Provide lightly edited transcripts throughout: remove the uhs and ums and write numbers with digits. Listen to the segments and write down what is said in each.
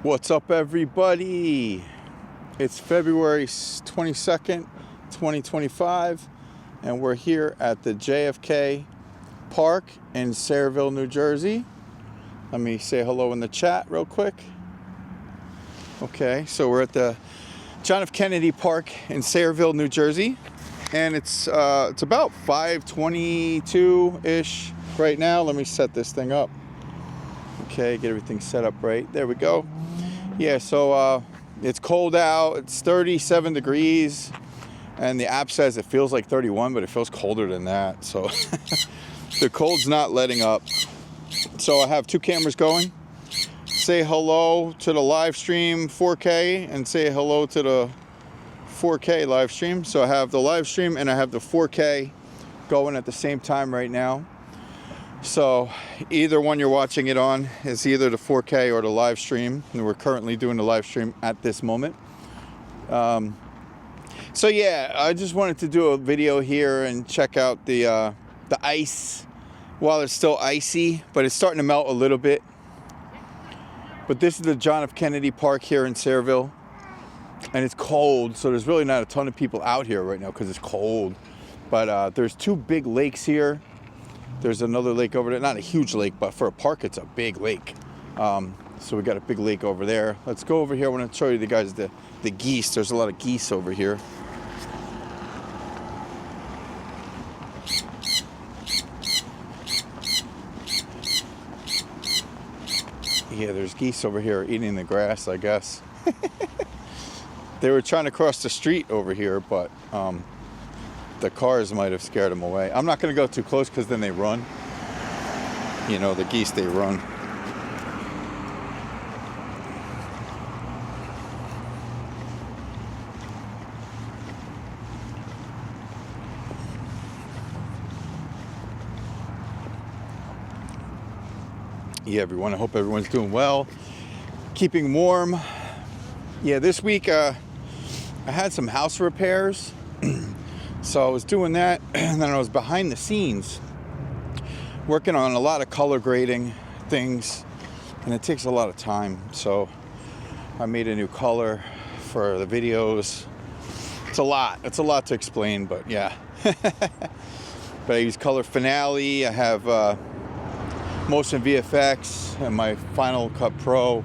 What's up, everybody? It's February 22nd, 2025, and we're here at the JFK Park in Sayreville, New Jersey. Let me say hello in the chat real quick. Okay, so we're at the John F. Kennedy Park in Sayreville, New Jersey, and it's about 5:22-ish right now. Let me set this thing up. Okay, get everything set up right. There we go. Yeah, so it's cold out. It's 37 degrees, and the app says it feels like 31, but it feels colder than that. So the cold's not letting up. So I have two cameras going. Say hello to the live stream 4K and say hello to the 4K live stream. So I have the live stream and I have the 4K going at the same time right now. So either one you're watching it on is either the 4K or the live stream, and we're currently doing the live stream at this moment. So yeah, I just wanted to do a video here and check out the ice while it's still icy, but it's starting to melt a little bit. But this is the John F. Kennedy Park here in Sayreville, and it's cold, so there's really not a ton of people out here right now because it's cold. But there's two big lakes here. There's another lake over there, not a huge lake, but for a park, it's a big lake. So we got a big lake over there. Let's go over here. I want to show you the guys, the geese. There's a lot of geese over here. Yeah, there's geese over here eating the grass, I guess. They were trying to cross the street over here, but the cars might have scared them away. I'm not going to go too close because then they run. You know, the geese, they run. Yeah, everyone, I hope everyone's doing well. Keeping warm. Yeah, this week I had some house repairs. So I was doing that, and then I was behind the scenes working on a lot of color grading things, and it takes a lot of time. So I made a new color for the videos. It's a lot to explain, but yeah. But I use Color Finale. I have Motion VFX and my Final Cut Pro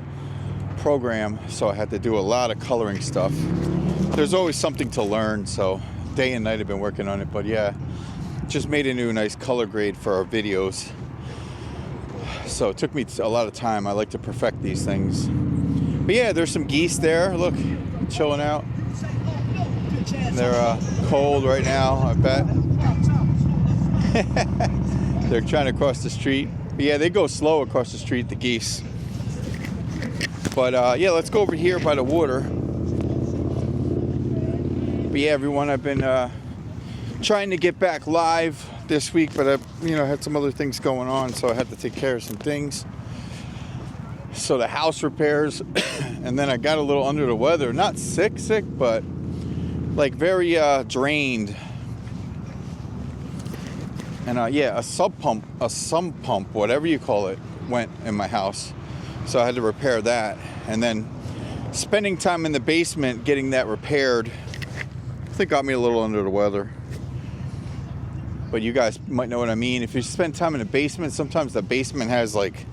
program, so I had to do a lot of coloring stuff. There's always something to learn, so day and night I've been working on it. But yeah, just made a new nice color grade for our videos. So it took me a lot of time. I like to perfect these things. But yeah, there's some geese there. Look, chilling out. They're cold right now, I bet. They're trying to cross the street. But yeah, they go slow across the street, the geese. But yeah, let's go over here by the water. But yeah, everyone, I've been trying to get back live this week, but I, had some other things going on, so I had to take care of some things. So the house repairs, and then I got a little under the weather. Not sick, but like very drained. And yeah, a sump pump, whatever you call it, went in my house. So I had to repair that. And then spending time in the basement getting that repaired, I think got me a little under the weather. But you guys might know what I mean. If you spend time in the basement, sometimes the basement has like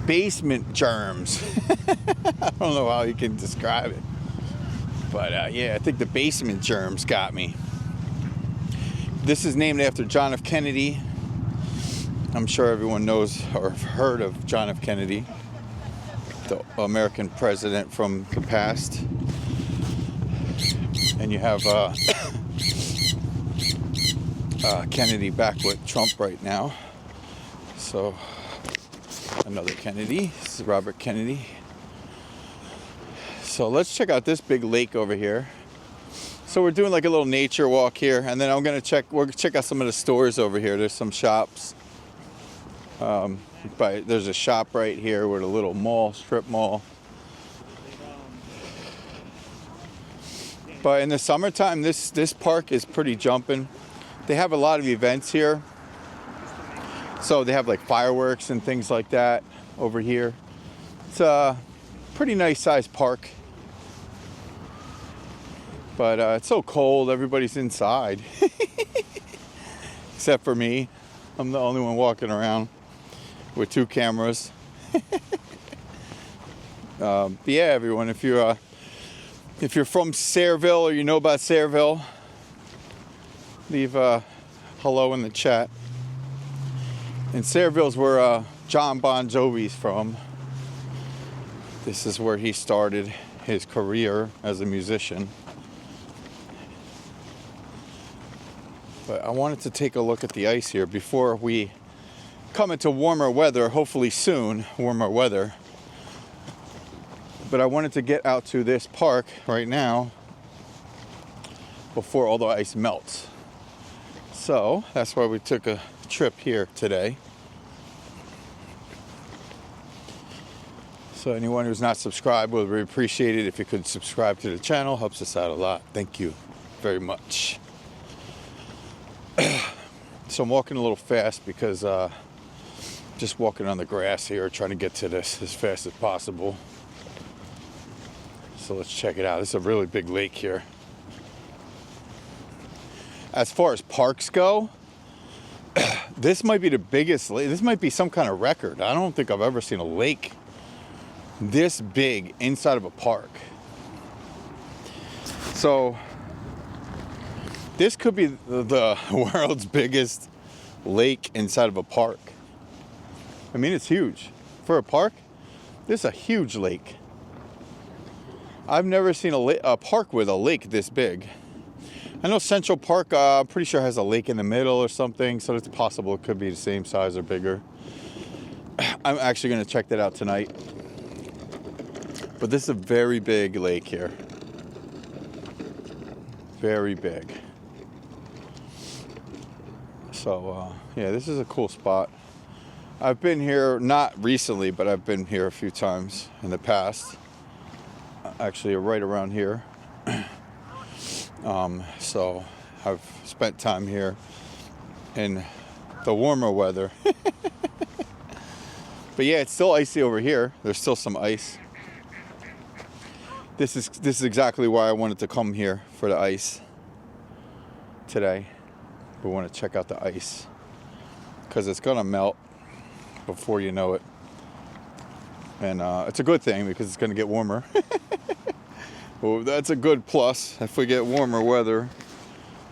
basement germs. I don't know how you can describe it. But yeah, I think the basement germs got me. This is named after John F. Kennedy. I'm sure everyone knows or heard of John F. Kennedy, the American president from the past. And you have Kennedy back with Trump right now. So another Kennedy. This is Robert Kennedy. So let's check out this big lake over here. So we're doing like a little nature walk here, and then we're gonna check out some of the stores over here. There's some shops. But there's a shop right here with a little mall, strip mall. But in the summertime, this park is pretty jumping. They have a lot of events here. So they have like fireworks and things like that over here. It's pretty nice sized park. But it's so cold, everybody's inside. Except for me. I'm the only one walking around with 2 cameras. But yeah, everyone, if you're from Sayreville or you know about Sayreville, leave a hello in the chat. And Sayreville's where John Bon Jovi's from. This is where he started his career as a musician. But I wanted to take a look at the ice here before we come into warmer weather, hopefully soon, warmer weather. But I wanted to get out to this park right now before all the ice melts. So that's why we took a trip here today. So anyone who's not subscribed, would really appreciate it if you could subscribe to the channel. Helps us out a lot. Thank you very much. So I'm walking a little fast because just walking on the grass here, trying to get to this as fast as possible. So let's check it out. It's a really big lake here. As far as parks go, this might be the biggest lake. This might be some kind of record. I don't think I've ever seen a lake this big inside of a park. So this could be the world's biggest lake inside of a park. I mean, it's huge. For a park, this is a huge lake. I've never seen a park with a lake this big. I know Central Park, I'm pretty sure has a lake in the middle or something, so it's possible it could be the same size or bigger. I'm actually going to check that out tonight. But this is a very big lake here. Very big. So, yeah, this is a cool spot. I've been here, not recently, but I've been here a few times in the past. Actually, right around here. So, I've spent time here in the warmer weather. But yeah, it's still icy over here. There's still some ice. This is exactly why I wanted to come here, for the ice today. We want to check out the ice because it's gonna melt before you know it, and it's a good thing because it's gonna get warmer. Well, that's a good plus. If we get warmer weather,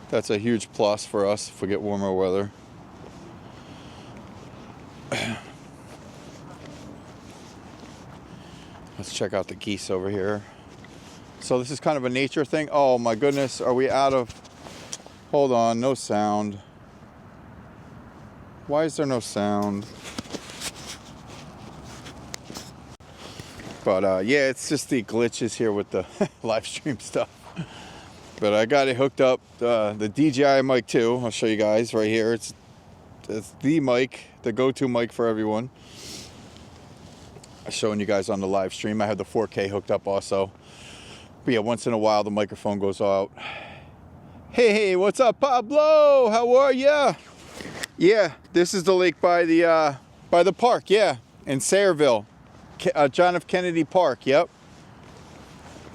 that's a huge plus for us if we get warmer weather. Let's check out the geese over here. So this is kind of a nature thing. Oh my goodness, are we out of... Hold on, no sound. Why is there no sound? But yeah, it's just the glitches here with the live stream stuff. But I got it hooked up, the DJI mic too. I'll show you guys right here. It's the mic, the go-to mic for everyone. I'm showing you guys on the live stream. I have the 4K hooked up also. But yeah, once in a while the microphone goes out. Hey, what's up, Pablo? How are ya? Yeah, this is the lake by the park, yeah, in Sayreville. John F. Kennedy Park, yep.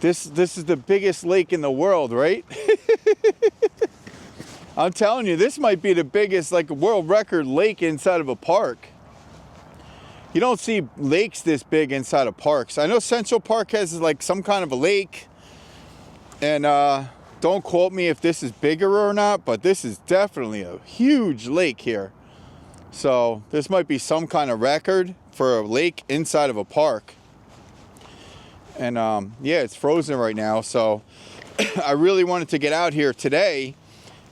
This is the biggest lake in the world, right? I'm telling you, this might be the biggest, like, world record lake inside of a park. You don't see lakes this big inside of parks. I know Central Park has, like, some kind of a lake. And, don't quote me if this is bigger or not, but this is definitely a huge lake here. So this might be some kind of record for a lake inside of a park. And yeah, it's frozen right now. So I really wanted to get out here today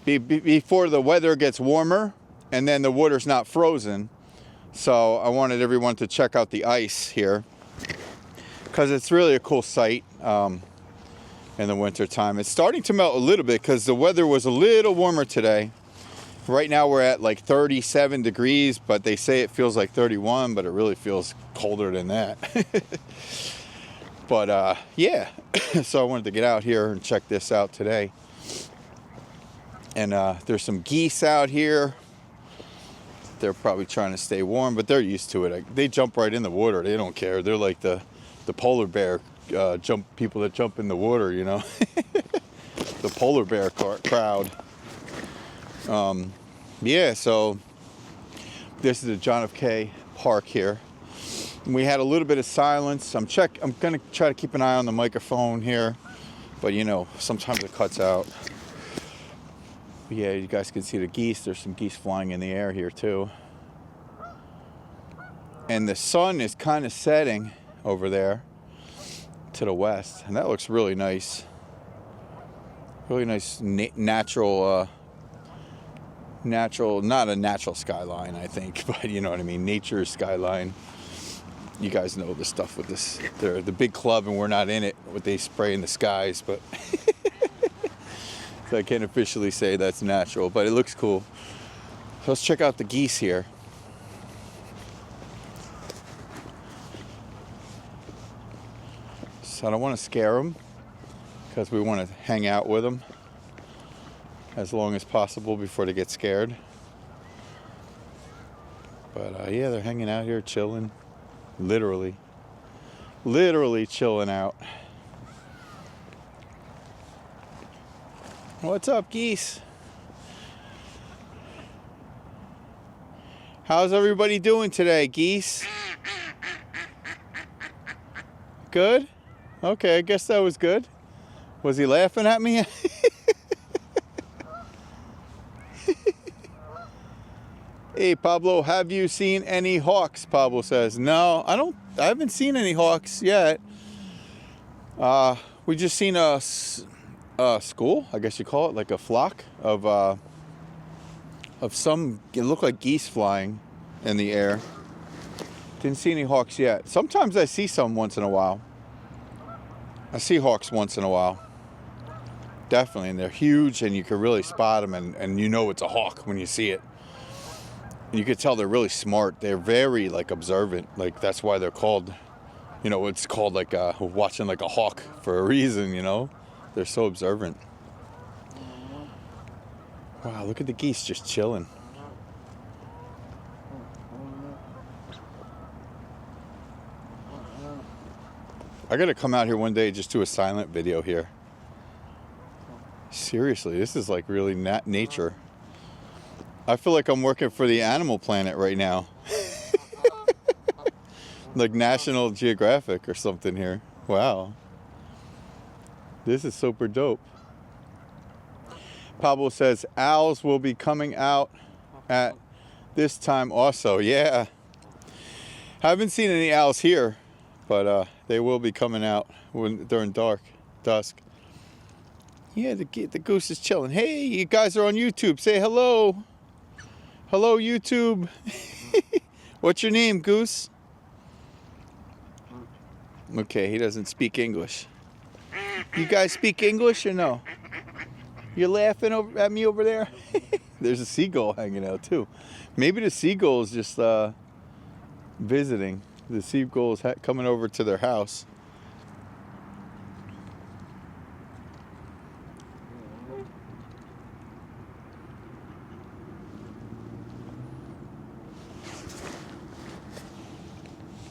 before the weather gets warmer and then the water's not frozen. So I wanted everyone to check out the ice here because it's really a cool sight. In the winter time, it's starting to melt a little bit because the weather was a little warmer today. Right now we're at like 37 degrees, but they say it feels like 31, but it really feels colder than that. But yeah, so I wanted to get out here and check this out today. And there's some geese out here. They're probably trying to stay warm, but they're used to it. They jump right in the water. They don't care. They're like the the polar bear people that jump in the water, you know. The polar bear crowd. Yeah, so this is the John F. K. Park here. We had a little bit of silence. I'm gonna try to keep an eye on the microphone here, but you know, sometimes it cuts out. But yeah, you guys can see the geese. There's some geese flying in the air here too. And the sun is kind of setting over there to the west, and that looks really nice. Really nice natural, not a natural skyline, I think, but you know what I mean, nature's skyline. You guys know the stuff with this. They're the big club, and we're not in it. What they spray in the skies, but so I can't officially say that's natural, but it looks cool. So let's check out the geese here. So I don't want to scare them because we want to hang out with them as long as possible before they get scared. But yeah, they're hanging out here, chilling. Literally chilling out. What's up, geese? How's everybody doing today, geese? Good? Okay, I guess that was good. Was he laughing at me? Hey, Pablo, have you seen any hawks? Pablo says. No, I haven't seen any hawks yet. We just seen a school, I guess you call it, like a flock of some, it looked like geese flying in the air. Didn't see any hawks yet. Sometimes I see some once in a while. I see hawks once in a while. Definitely, and they're huge, and you can really spot them, and you know it's a hawk when you see it. And you could tell they're really smart. They're very, like, observant. Like, that's why they're called, you know, it's called, like, watching like a hawk for a reason, you know? They're so observant. Wow, look at the geese just chilling. I gotta come out here one day, just do a silent video here. Seriously, this is like really nature. I feel like I'm working for the Animal Planet right now. Like National Geographic or something here. Wow. This is super dope. Pablo says owls will be coming out at this time also. Yeah. Haven't seen any owls here, but they will be coming out during dusk. Yeah, the goose is chilling. Hey, you guys are on YouTube. Say hello. Hello, YouTube. What's your name, Goose? Okay, he doesn't speak English. You guys speak English or no? You're laughing at me over there? There's a seagull hanging out too. Maybe the seagull is just visiting. The seagull is coming over to their house.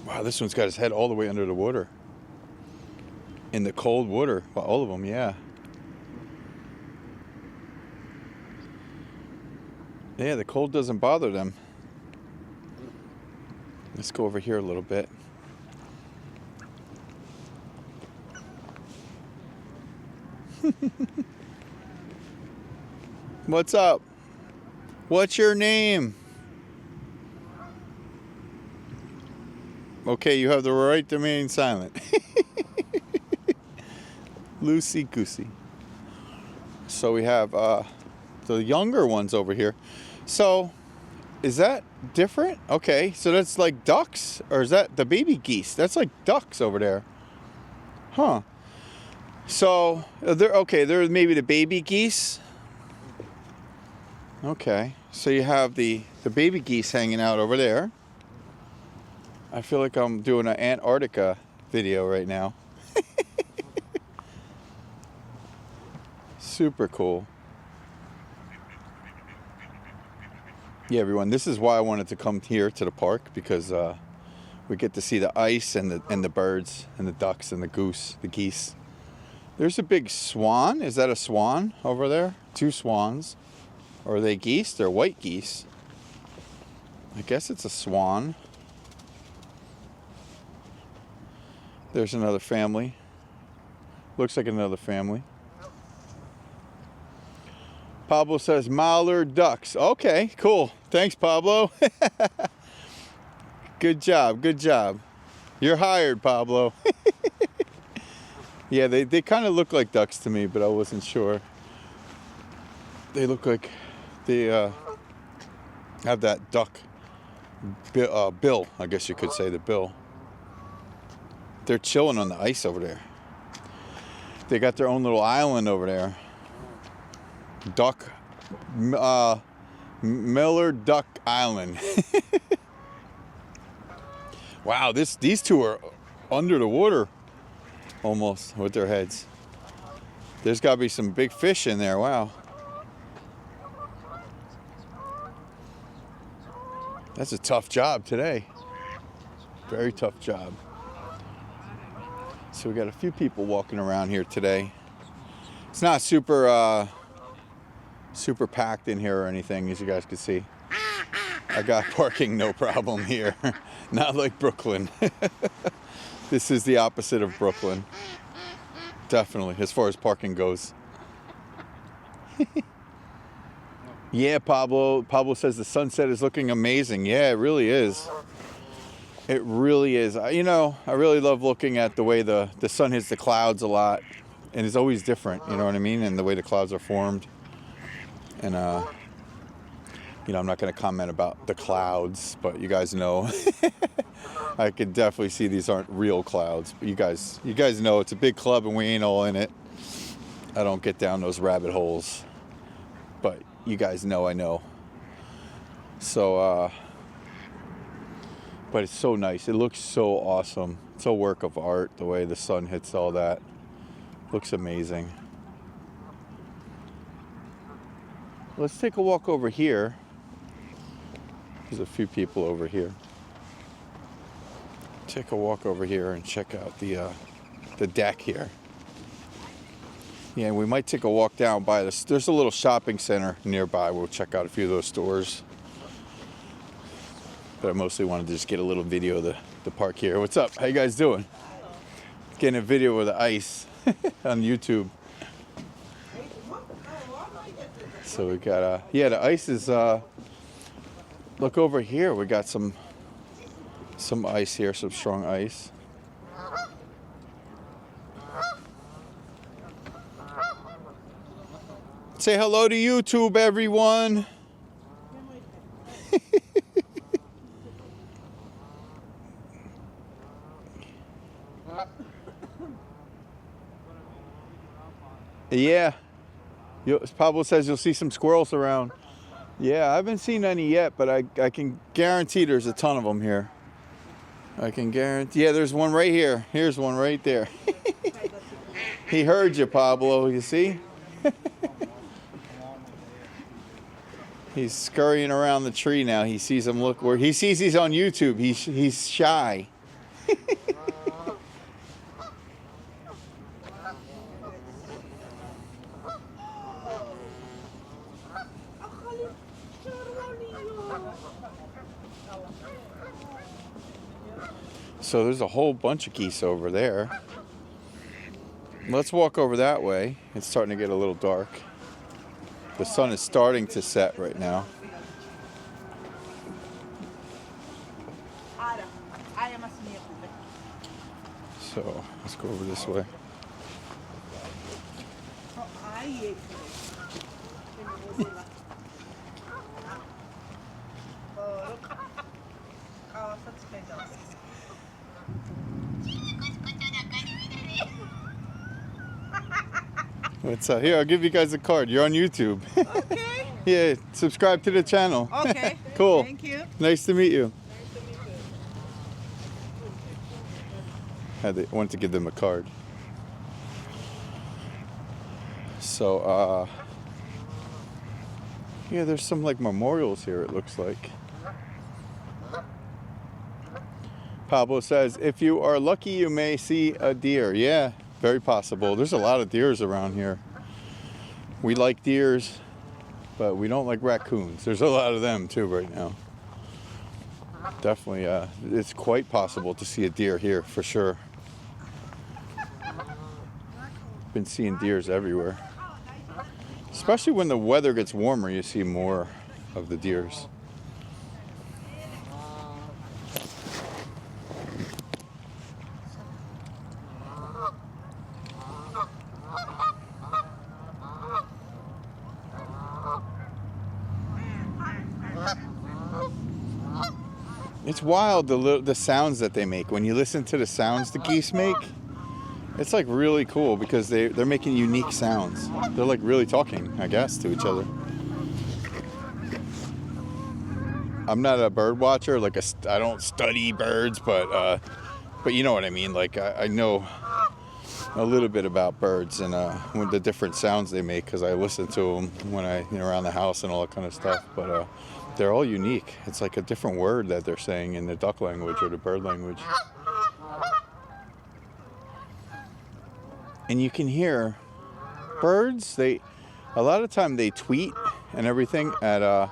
Wow, this one's got his head all the way under the water. In the cold water. Well, all of them, yeah. Yeah, the cold doesn't bother them. Let's go over here a little bit. What's up? What's your name? Okay, you have the right to remain silent. Loosey goosey. So we have the younger ones over here. So, is that different? Okay, so that's like ducks, or is that the baby geese? That's like ducks over there. Huh. So, they're maybe the baby geese. Okay, so you have the baby geese hanging out over there. I feel like I'm doing an Antarctica video right now. Super cool. Yeah, everyone, this is why I wanted to come here to the park, because we get to see the ice and the birds and the ducks and the goose, the geese. There's a big swan. Is that a swan over there? 2 swans. Or are they geese? They're white geese. I guess it's a swan. There's another family. Looks like another family. Pablo says mallard ducks. Okay, cool. Thanks, Pablo. Good job, good job. You're hired, Pablo. Yeah, they kind of look like ducks to me, but I wasn't sure. They look like they have that duck bill, I guess you could say, the bill. They're chilling on the ice over there. They got their own little island over there. Miller Duck Island. Wow, these two are under the water almost with their heads. There's got to be some big fish in there. Wow. That's a tough job today. Very tough job. So we got a few people walking around here today. It's not super packed in here or anything, as you guys can see. I got parking no problem here. Not like Brooklyn. This is the opposite of Brooklyn. Definitely, as far as parking goes. Yeah, Pablo. Pablo says the sunset is looking amazing. Yeah, it really is. It really is. You know, I really love looking at the way the sun hits the clouds a lot. And it's always different, you know what I mean? And the way the clouds are formed. And, you know, I'm not going to comment about the clouds, but you guys know. I could definitely see these aren't real clouds. But you guys know it's a big club and we ain't all in it. I don't get down those rabbit holes. But you guys know I know. So, but it's so nice. It looks so awesome. It's a work of art, the way the sun hits all that. Looks amazing. Let's take a walk over here. There's a few people over here. Take a walk over here and check out the deck here. Yeah, we might take a walk down by this. There's a little shopping center nearby. We'll check out a few of those stores. But I mostly wanted to just get a little video of the park here. What's up? How you guys doing? Getting a video of the ice on YouTube. So we got yeah, the ice is look over here. We got some ice here, some strong ice. Say hello to YouTube, everyone. Yeah. Pablo says you'll see some squirrels around. Yeah, I haven't seen any yet, but I can guarantee there's a ton of them here. I can guarantee. Yeah, there's one right here. Here's one right there. He heard you, Pablo, you see? He's scurrying around the tree now. He sees him look where he sees he's on YouTube. He's shy. So there's a whole bunch of geese over there. Let's walk over that way. It's starting to get a little dark. The sun is starting to set right now. So let's go over this way. What's up? Here, I'll give you guys a card. You're on YouTube. Okay. Yeah, subscribe to the channel. Okay. Cool. Thank you. Nice to meet you. Wanted to give them a card. So, yeah, there's some like memorials here, it looks like. Pablo says, if you are lucky, you may see a deer. Yeah, very possible. There's a lot of deers around here. We like deers, but we don't like raccoons. There's a lot of them too right now. Definitely, it's quite possible to see a deer here for sure. Been seeing deers everywhere. Especially when the weather gets warmer, you see more of the deers. It's wild the sounds that they make. When you listen to the sounds the geese make, it's like really cool because they're making unique sounds. They're like really talking, I guess, to each other. I'm not a bird watcher, I don't study birds, but you know what I mean. Like I know a little bit about birds and the different sounds they make because I listen to them when around the house and all that kind of stuff. But they're all unique. It's like a different word that they're saying in the duck language or the bird language. And you can hear birds, a lot of time they tweet and everything at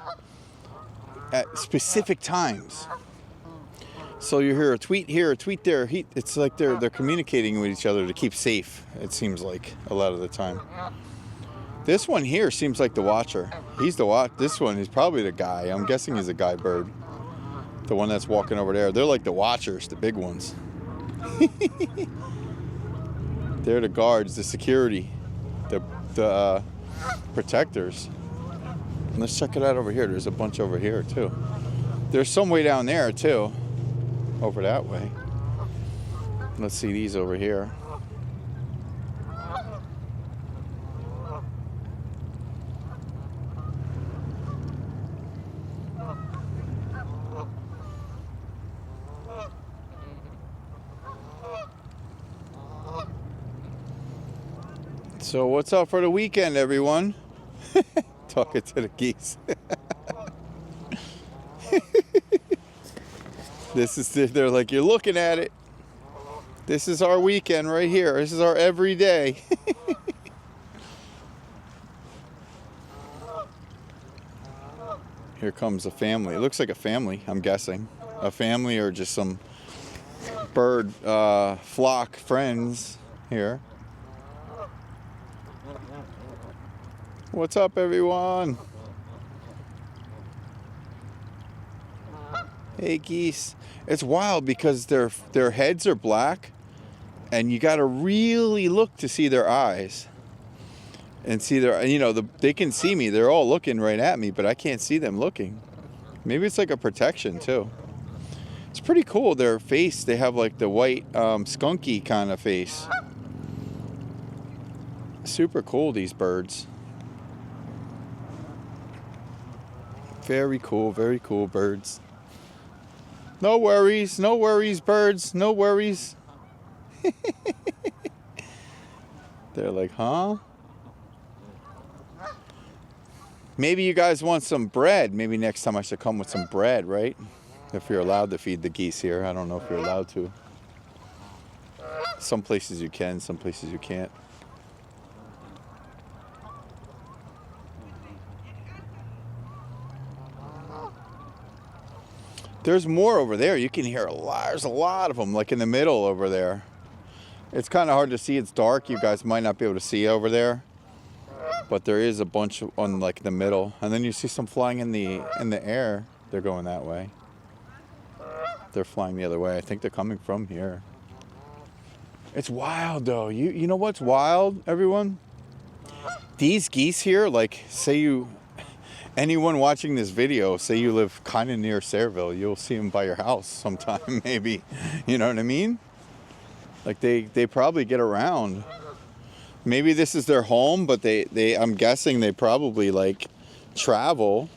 specific times. So you hear a tweet here, a tweet there. It's like they're communicating with each other to keep safe, it seems like, a lot of the time. This one here seems like the watcher. This one is probably the guy. I'm guessing he's a guy bird. The one that's walking over there. They're like the watchers, the big ones. They're the guards, the security, the protectors. And let's check it out over here. There's a bunch over here too. There's some way down there too. Over that way. Let's see these over here. So what's up for the weekend, everyone? Talking to the geese. They're like, you're looking at it. This is our weekend right here. This is our everyday. Here comes a family. It looks like a family, I'm guessing. A family or just some bird flock friends here. What's up, everyone? Hey, geese. It's wild because their heads are black, and you got to really look to see their eyes. And see they can see me. They're all looking right at me, but I can't see them looking. Maybe it's like a protection, too. It's pretty cool. Their face, they have like the white, skunky kind of face. Super cool, these birds. Very cool birds. No worries, birds, no worries. They're like, huh? Maybe you guys want some bread. Maybe next time I should come with some bread, right? If you're allowed to feed the geese here. I don't know if you're allowed to. Some places you can, some places you can't. There's more over there. You can hear there's a lot of them, like in the middle over there. It's kind of hard to see. It's dark. You guys might not be able to see over there. But there is a bunch on like the middle. And then you see some flying in the air. They're going that way. They're flying the other way. I think they're coming from here. It's wild though. You know what's wild, everyone? These geese here, like anyone watching this video, say you live kind of near Sayreville, you'll see them by your house sometime, maybe. You know what I mean? Like they probably get around. Maybe this is their home, but I'm guessing they probably like travel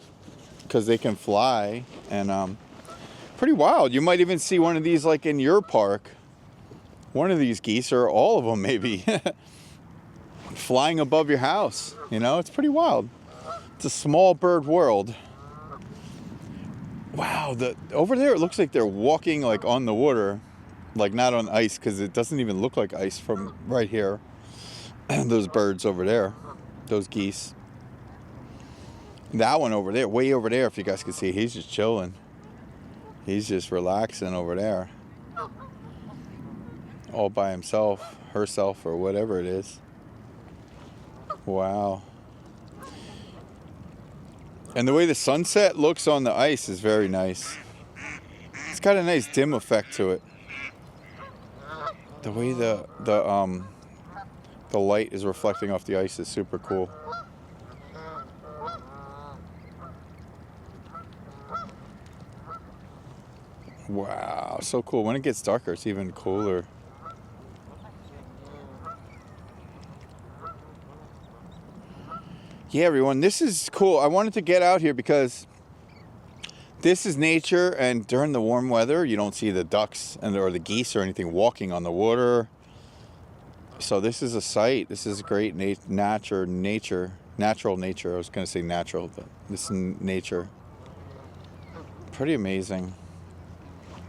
because they can fly. And pretty wild. You might even see one of these like in your park. One of these geese, or all of them maybe, flying above your house. You know, it's pretty wild. It's a small bird world. Wow, over there it looks like they're walking like on the water, like not on ice, because it doesn't even look like ice from right here. Those birds over there, those geese. That one over there, way over there, if you guys can see, he's just chilling. He's just relaxing over there. All by himself, herself, or whatever it is. Wow. And the way the sunset looks on the ice is very nice. It's got a nice dim effect to it. The way the light is reflecting off the ice is super cool. Wow, so cool. When it gets darker, it's even cooler. Yeah, everyone, this is cool. I wanted to get out here because this is nature, and during the warm weather, you don't see the ducks or the geese or anything walking on the water. So this is a sight. This is great natural nature. I was going to say natural, but this is nature. Pretty amazing.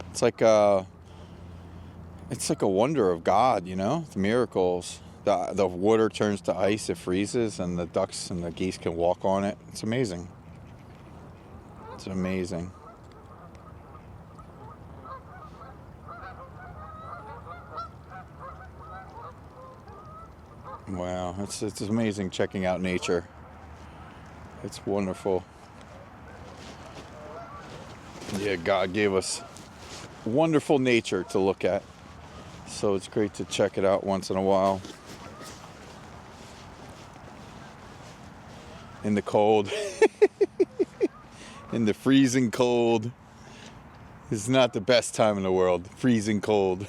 It's like a wonder of God, you know, the miracles. The water turns to ice, it freezes, and the ducks and the geese can walk on it. It's amazing. It's amazing. Wow, it's amazing checking out nature. It's wonderful. Yeah, God gave us wonderful nature to look at. So it's great to check it out once in a while. In the cold. In the freezing cold. It's not the best time in the world. Freezing cold.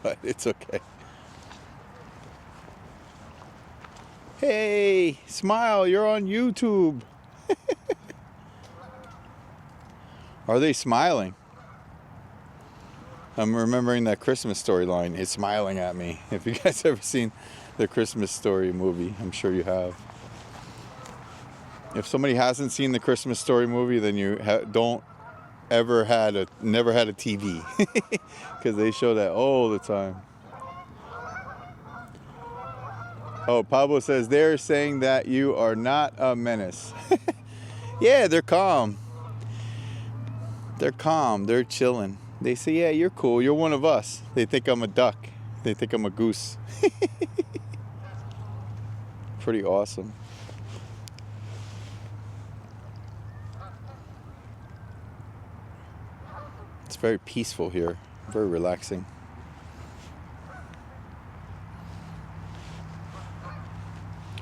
But it's okay. Hey, smile, you're on YouTube. Are they smiling? I'm remembering that Christmas Story line. It's smiling at me. If you guys ever seen the Christmas Story movie, I'm sure you have. If somebody hasn't seen the Christmas Story movie, then you never had a TV, because they show that all the time. Oh, Pablo says they're saying that you are not a menace. Yeah, they're calm. They're calm. They're chilling. They say, yeah, you're cool. You're one of us. They think I'm a duck. They think I'm a goose. Pretty awesome. It's very peaceful here. Very relaxing.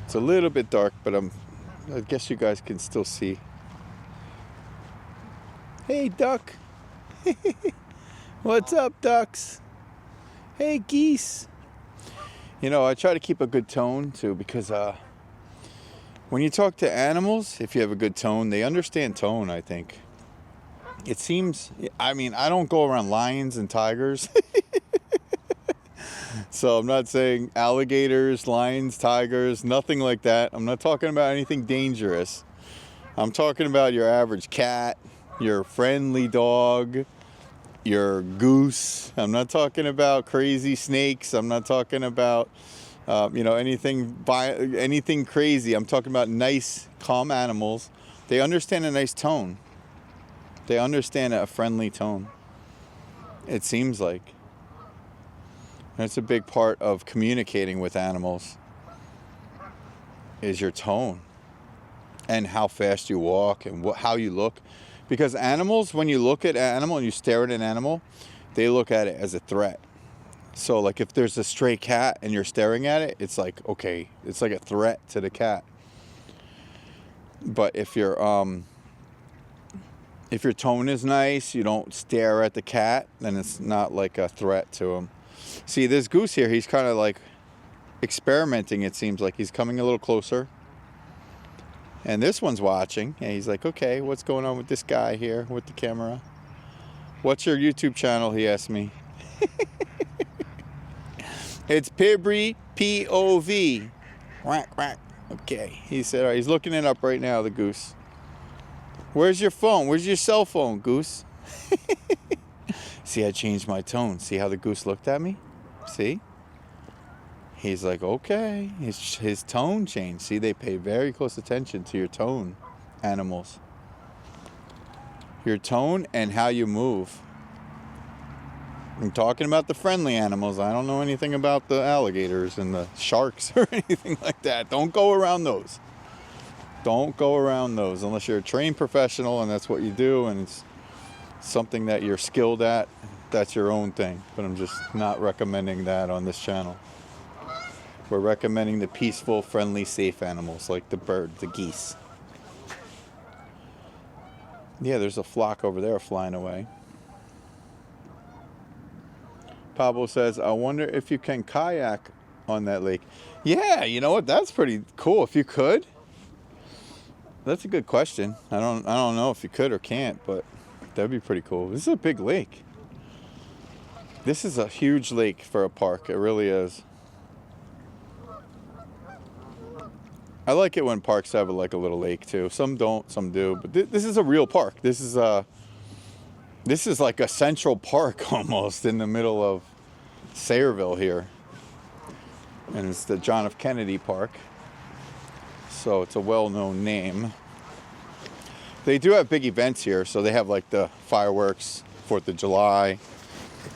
It's a little bit dark, but I guess you guys can still see. Hey, duck. What's up, ducks? Hey, geese. You know, I try to keep a good tone, too, because when you talk to animals, if you have a good tone, they understand tone, I think. It seems, I mean, I don't go around lions and tigers. So I'm not saying alligators, lions, tigers, nothing like that. I'm not talking about anything dangerous. I'm talking about your average cat, your friendly dog, your goose. I'm not talking about crazy snakes. I'm not talking about, anything crazy. I'm talking about nice, calm animals. They understand a nice tone. They understand a friendly tone. It seems like. And it's a big part of communicating with animals is your tone and how fast you walk and how you look. Because animals, when you look at an animal and you stare at an animal, they look at it as a threat. So like if there's a stray cat and you're staring at it, it's like, okay, it's like a threat to the cat. But if your tone is nice, you don't stare at the cat, then it's not like a threat to him. See, this goose here, he's kind of like experimenting, it seems like. He's coming a little closer. And this one's watching. And he's like, okay, what's going on with this guy here with the camera? What's your YouTube channel, he asked me. It's Pibri, P-O-V. Quack, quack. Okay. He said, all right, he's looking it up right now, the goose. Where's your phone? Where's your cell phone, Goose? See, I changed my tone. See how the goose looked at me? See? He's like, okay. His tone changed. See, they pay very close attention to your tone, animals. Your tone and how you move. I'm talking about the friendly animals. I don't know anything about the alligators and the sharks or anything like that. Don't go around those. Don't go around those unless you're a trained professional and that's what you do and it's something that you're skilled at. That's your own thing. But I'm just not recommending that on this channel. We're recommending the peaceful, friendly, safe animals like the bird, the geese. Yeah, there's a flock over there flying away. Pablo says, I wonder if you can kayak on that lake. Yeah, you know what? That's pretty cool. If you could. That's a good question. I don't know if you could or can't, but that'd be pretty cool. This is a big lake. This is a huge lake for a park. It really is. I like it when parks have like a little lake too. Some don't, some do. But this is a real park. This is like a central park almost in the middle of Sayreville here. And it's the John F. Kennedy Park. So it's a well-known name. They do have big events here. So they have like the fireworks, 4th of July,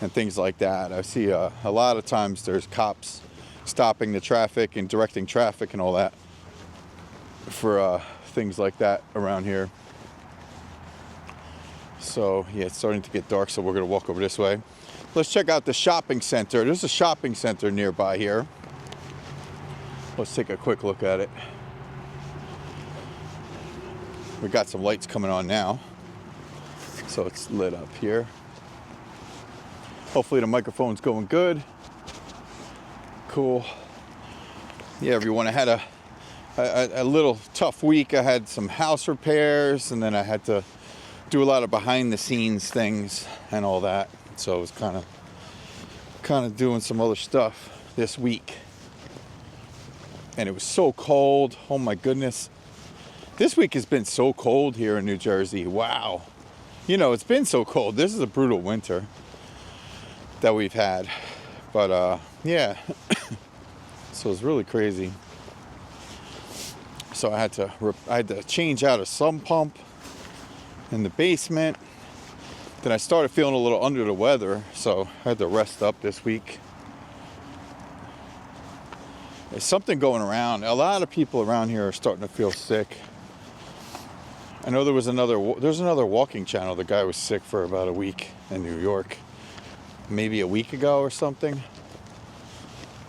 and things like that. I see a lot of times there's cops stopping the traffic and directing traffic and all that for things like that around here. So yeah, it's starting to get dark, so we're gonna walk over this way. Let's check out the shopping center. There's a shopping center nearby here. Let's take a quick look at it. We got some lights coming on now, so it's lit up here. Hopefully the microphone's going good. Cool. Yeah, everyone, I had a little tough week. I had some house repairs, and then I had to do a lot of behind the scenes things and all that. So I was kind of doing some other stuff this week. And it was so cold. Oh my goodness. This week has been so cold here in New Jersey. Wow. You know, it's been so cold. This is a brutal winter that we've had. But yeah. So it's really crazy. So I had to change out a sump pump in the basement. Then I started feeling a little under the weather, so I had to rest up this week. There's something going around. A lot of people around here are starting to feel sick. I know there's another walking channel. The guy was sick for about a week in New York, maybe a week ago or something.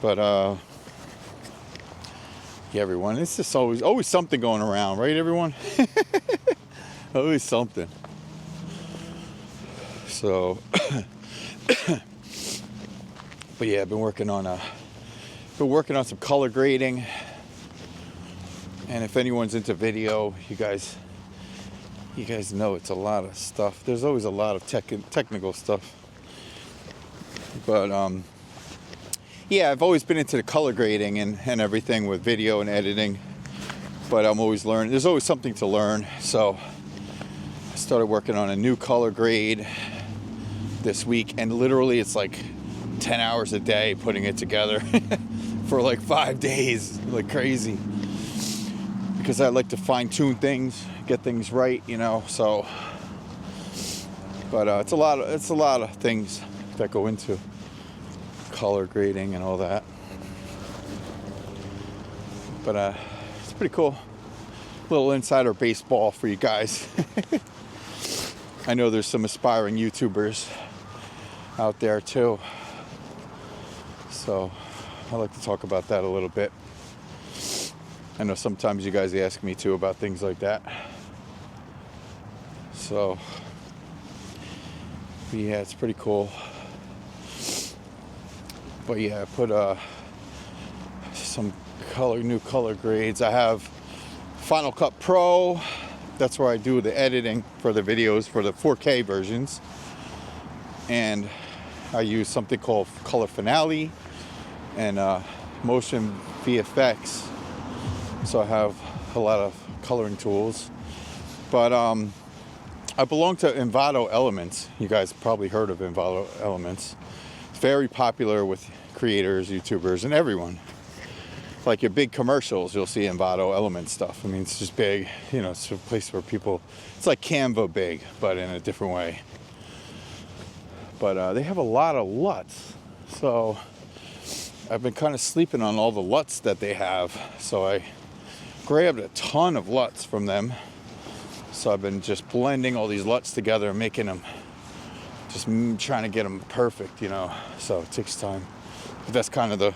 But yeah, everyone, it's just always something going around, right, everyone? Always something. So, but yeah, I've been working on some color grading. And if anyone's into video, you guys know it's a lot of stuff. There's always a lot of technical stuff. But yeah, I've always been into the color grading and everything with video and editing. But I'm always learning. There's always something to learn. So I started working on a new color grade this week, and literally it's like 10 hours a day putting it together for like 5 days, like crazy, because I like to fine-tune things, get things right, you know. So but it's a lot of things that go into color grading and all that. But it's pretty cool. Little insider baseball for you guys. I know there's some aspiring YouTubers out there too. So I like to talk about that a little bit. I know sometimes you guys ask me too about things like that. So yeah, it's pretty cool. But yeah, I put some new color grades. I have Final Cut Pro. That's where I do the editing for the videos for the 4K versions. And I use something called Color Finale and Motion VFX. So I have a lot of coloring tools. But I belong to Envato Elements. You guys probably heard of Envato Elements. It's very popular with creators, YouTubers, and everyone. Like your big commercials, you'll see Envato Elements stuff. I mean, it's just big. You know, it's a place where people, it's like Canva big, but in a different way. But they have a lot of LUTs. So I've been kind of sleeping on all the LUTs that they have. So I grabbed a ton of LUTs from them. So I've been just blending all these LUTs together and making them, just trying to get them perfect, you know. So it takes time. But that's kind of the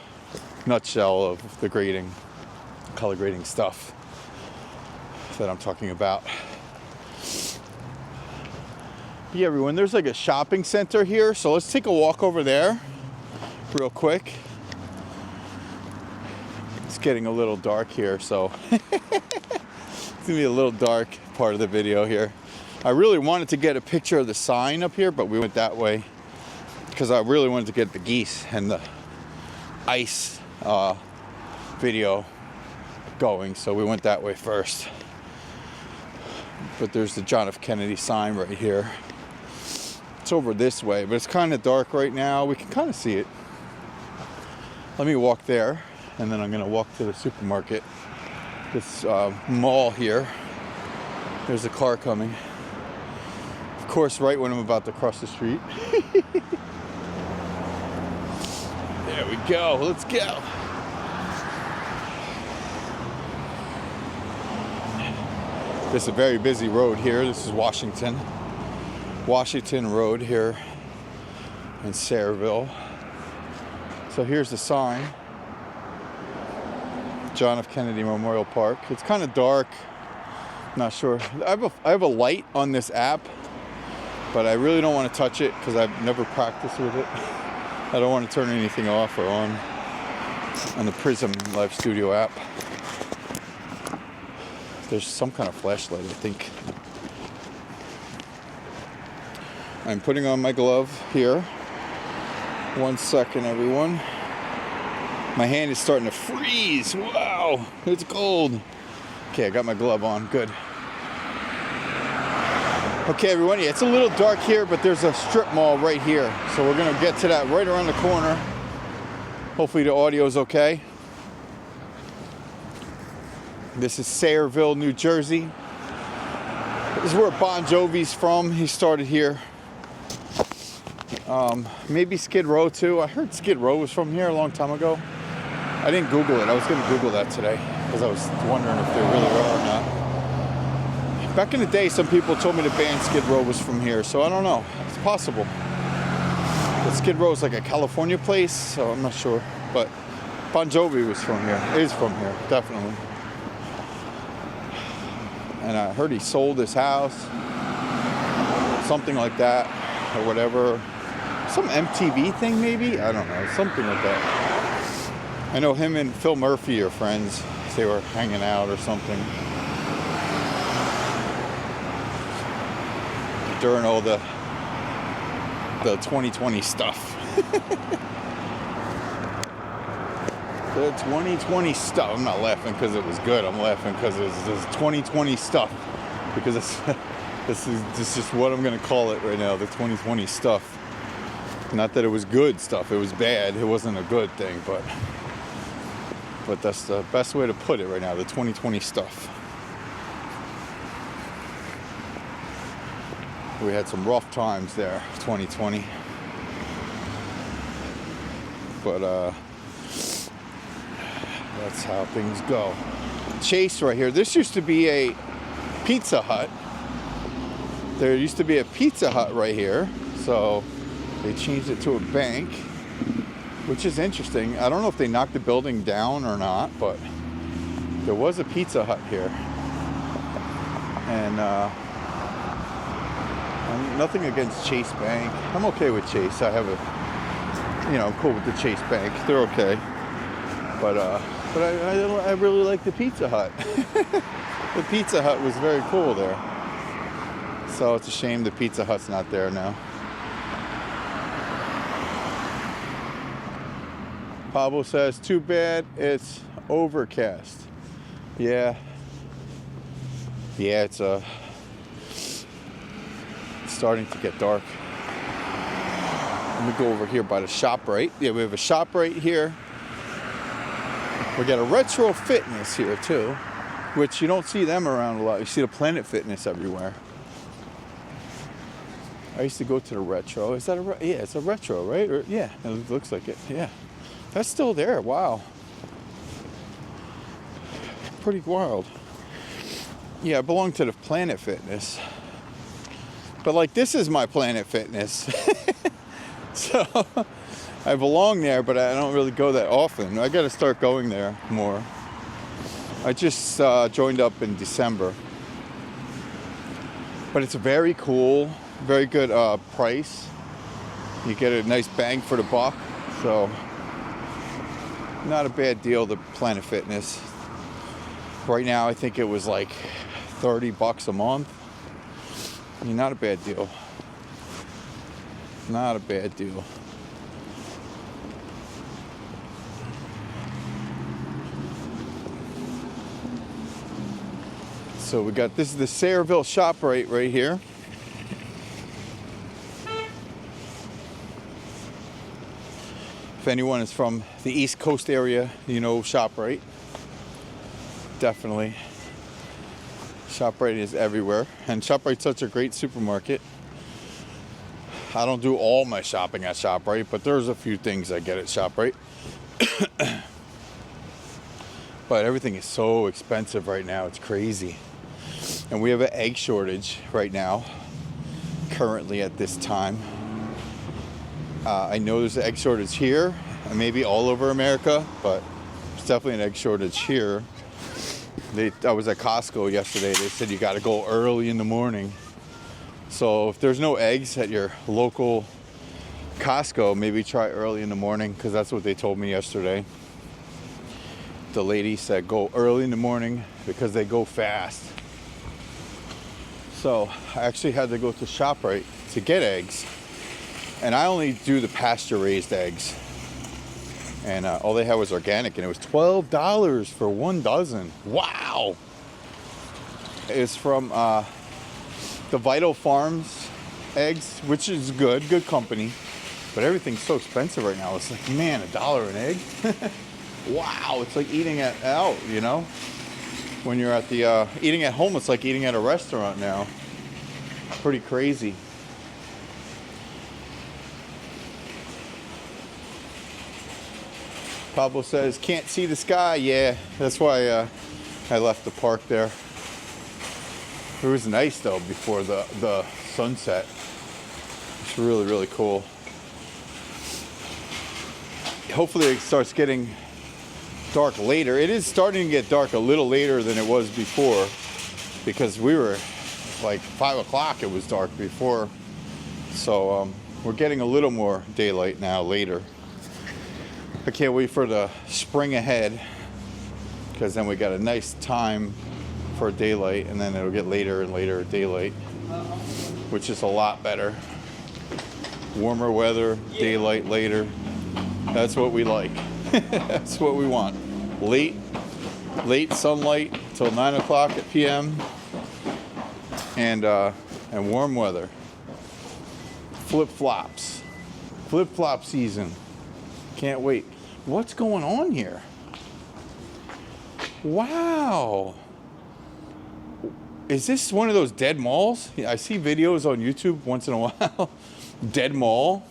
nutshell of the grading, color grading stuff that I'm talking about. Yeah, everyone, there's like a shopping center here. So let's take a walk over there real quick. It's getting a little dark here, so it's gonna be a little dark part of the video here. I really wanted to get a picture of the sign up here, but we went that way because I really wanted to get the geese and the ice video going, so we went that way first. But there's the John F. Kennedy sign right here. It's over this way, but it's kind of dark right now. We can kind of see it. Let me walk there, and then I'm gonna walk to the supermarket. This mall here. There's a car coming. Of course, right when I'm about to cross the street. There we go. Let's go. This is a very busy road here. This is Washington Road here in Sayreville. So here's the sign. John F. Kennedy Memorial Park. It's kind of dark. Not sure. I have a light on this app, but I really don't want to touch it because I've never practiced with it. I don't want to turn anything off or on the Prism Live Studio app. There's some kind of flashlight, I think. I'm putting on my glove here. 1 second, everyone. My hand is starting to freeze. Wow, it's cold. Okay, I got my glove on. Good. Okay, everyone. Yeah, it's a little dark here, but there's a strip mall right here. So we're going to get to that right around the corner. Hopefully the audio is okay. This is Sayreville, New Jersey. This is where Bon Jovi's from. He started here. Maybe Skid Row too. I heard Skid Row was from here a long time ago. I didn't Google it. I was going to Google that today because I was wondering if they really are or not. Back in the day, some people told me the band Skid Row was from here, so I don't know. It's possible. But Skid Row is like a California place, so I'm not sure. But Bon Jovi was from here. Is from here, definitely. And I heard he sold his house, something like that, or whatever. Some MTV thing, maybe? I don't know, something like that. I know him and Phil Murphy are friends. They were hanging out or something during all the 2020 stuff. The 2020 stuff. I'm not laughing because it was good. I'm laughing because it's this 2020 stuff. Because this is just what I'm going to call it right now. The 2020 stuff. Not that it was good stuff. It was bad. It wasn't a good thing, but that's the best way to put it right now. The 2020 stuff. We had some rough times there, 2020. But that's how things go. Chase right here. This used to be a Pizza Hut. There used to be a Pizza Hut right here. So they changed it to a bank, which is interesting. I don't know if they knocked the building down or not, but there was a Pizza Hut here. And I'm nothing against Chase Bank. I'm okay with Chase. I have I'm cool with the Chase Bank. They're okay. But I really like the Pizza Hut. The Pizza Hut was very cool there. So it's a shame the Pizza Hut's not there now. Pablo says, too bad it's overcast. Yeah, it's starting to get dark. Let me go over here by the ShopRite. Yeah, we have a ShopRite here. We got a Retro Fitness here too, which you don't see them around a lot. You see the Planet Fitness everywhere. I used to go to the Retro. Is that yeah, it's a Retro, right? Or, yeah, it looks like it. Yeah, that's still there. Wow, pretty wild. Yeah, I belong to the Planet Fitness, but like this is my Planet Fitness. So I belong there, but I don't really go that often. I got to start going there more. I just joined up in December, but it's very cool, very good price. You get a nice bang for the buck, so not a bad deal. The Planet Fitness right now, I think it was like $30 a month. I mean, not a bad deal. Not a bad deal. So we got, this is the Sayreville ShopRite right here. If anyone is from the East Coast area, you know ShopRite. Definitely. ShopRite is everywhere. And ShopRite's such a great supermarket. I don't do all my shopping at ShopRite, but there's a few things I get at ShopRite. But everything is so expensive right now, it's crazy. And we have an egg shortage right now, currently at this time. I know there's an egg shortage here, and maybe all over America, but there's definitely an egg shortage here. I was at Costco yesterday. They said you got to go early in the morning. So if there's no eggs at your local Costco, maybe try early in the morning, because that's what they told me yesterday. The lady said go early in the morning because they go fast. So I actually had to go to ShopRite to get eggs. And I only do the pasture-raised eggs. And all they had was organic, and it was $12 for 1 dozen. Wow! It's from the Vital Farms eggs, which is good company, but everything's so expensive right now. It's like, man, $1 an egg. Wow, it's like eating out, you know. When you're at the eating at home, it's like eating at a restaurant now. Pretty crazy. Pablo says can't see the sky. Yeah, that's why I left the park there. It was nice though before the sunset. It's really cool. Hopefully it starts getting dark later. It is starting to get dark a little later than it was before, because we were like 5 o'clock it was dark before. So we're getting a little more daylight now later. I can't wait for the spring ahead, because then we got a nice time for daylight, and then it'll get later and later daylight, which is a lot better. Warmer weather, daylight later. That's what we like. That's what we want. Late sunlight till 9 o'clock at p.m. and warm weather. Flip-flops. Flip-flop season. Can't wait. What's going on here? Wow. Is this one of those dead malls? Yeah, I see videos on YouTube once in a while. Dead mall.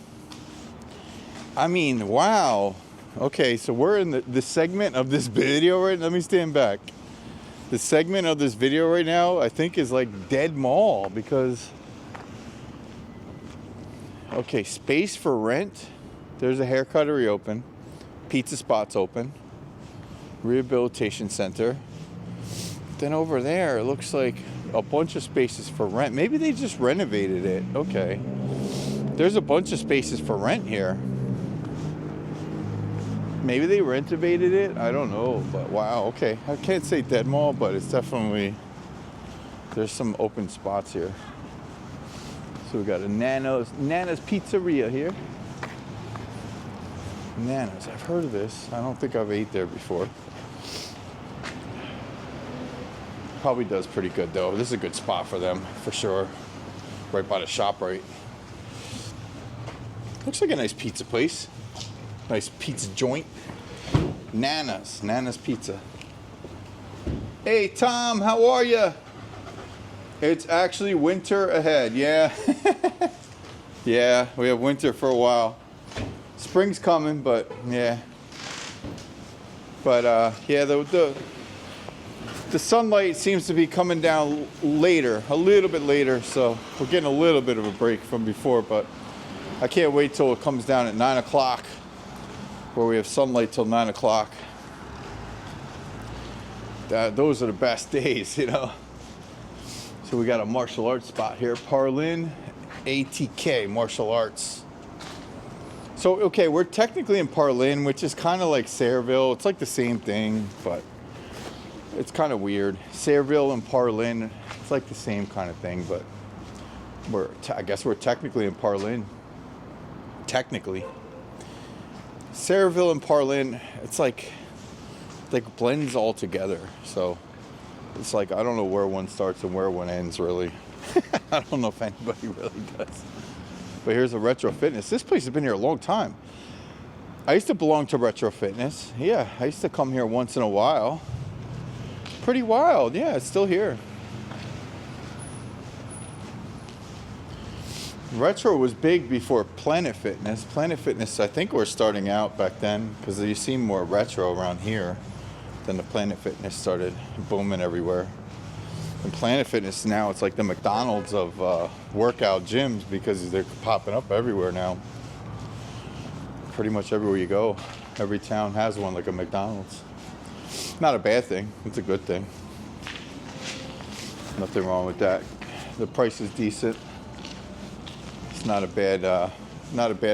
I mean, wow. Okay, so we're in the segment of this video right now. Let me stand back. The segment of this video right now, I think, is like dead mall, because... Okay, space for rent. There's a hair cuttery open. Pizza spot's open. Rehabilitation center. Then over there, it looks like a bunch of spaces for rent. Maybe they just renovated it. Okay. There's a bunch of spaces for rent here. Maybe they renovated it. I don't know. But wow, okay. I can't say dead mall, but it's definitely... There's some open spots here. So we got a Nana's Pizzeria here. Nana's. I've heard of this. I don't think I've ate there before. Probably does pretty good though. This is a good spot for them, for sure. right by the ShopRite. Looks like a nice pizza place. Nice pizza joint. Nana's Pizza. Hey Tom, how are you? It's actually winter ahead, yeah. Yeah, we have winter for a while. Spring's coming, but yeah. But yeah, the sunlight seems to be coming down later, a little bit later, so we're getting a little bit of a break from before, but I can't wait till it comes down at 9 o'clock, where we have sunlight till 9 o'clock. Those are the best days, you know. So we got a martial arts spot here, Parlin ATK Martial Arts. So, okay, we're technically in Parlin, which is kind of like Sayreville. It's like the same thing, but it's kind of weird. Sayreville and Parlin, it's like the same kind of thing, but I guess we're technically in Parlin. Technically. Sayreville and Parlin, it's like blends all together. So it's like, I don't know where one starts and where one ends, really. I don't know if anybody really does. But here's a Retro Fitness. This place has been here a long time. I used to belong to Retro Fitness. Yeah, I used to come here once in a while. Pretty wild. Yeah, it's still here. Retro was big before Planet Fitness. Planet Fitness, I think, were starting out back then, because you see more retro around here. Then the Planet Fitness started booming everywhere. And Planet Fitness now, it's like the McDonald's of workout gyms, because they're popping up everywhere now. Pretty much everywhere you go, every town has one, like a McDonald's. Not a bad thing, it's a good thing. Nothing wrong with that. The price is decent. It's not a bad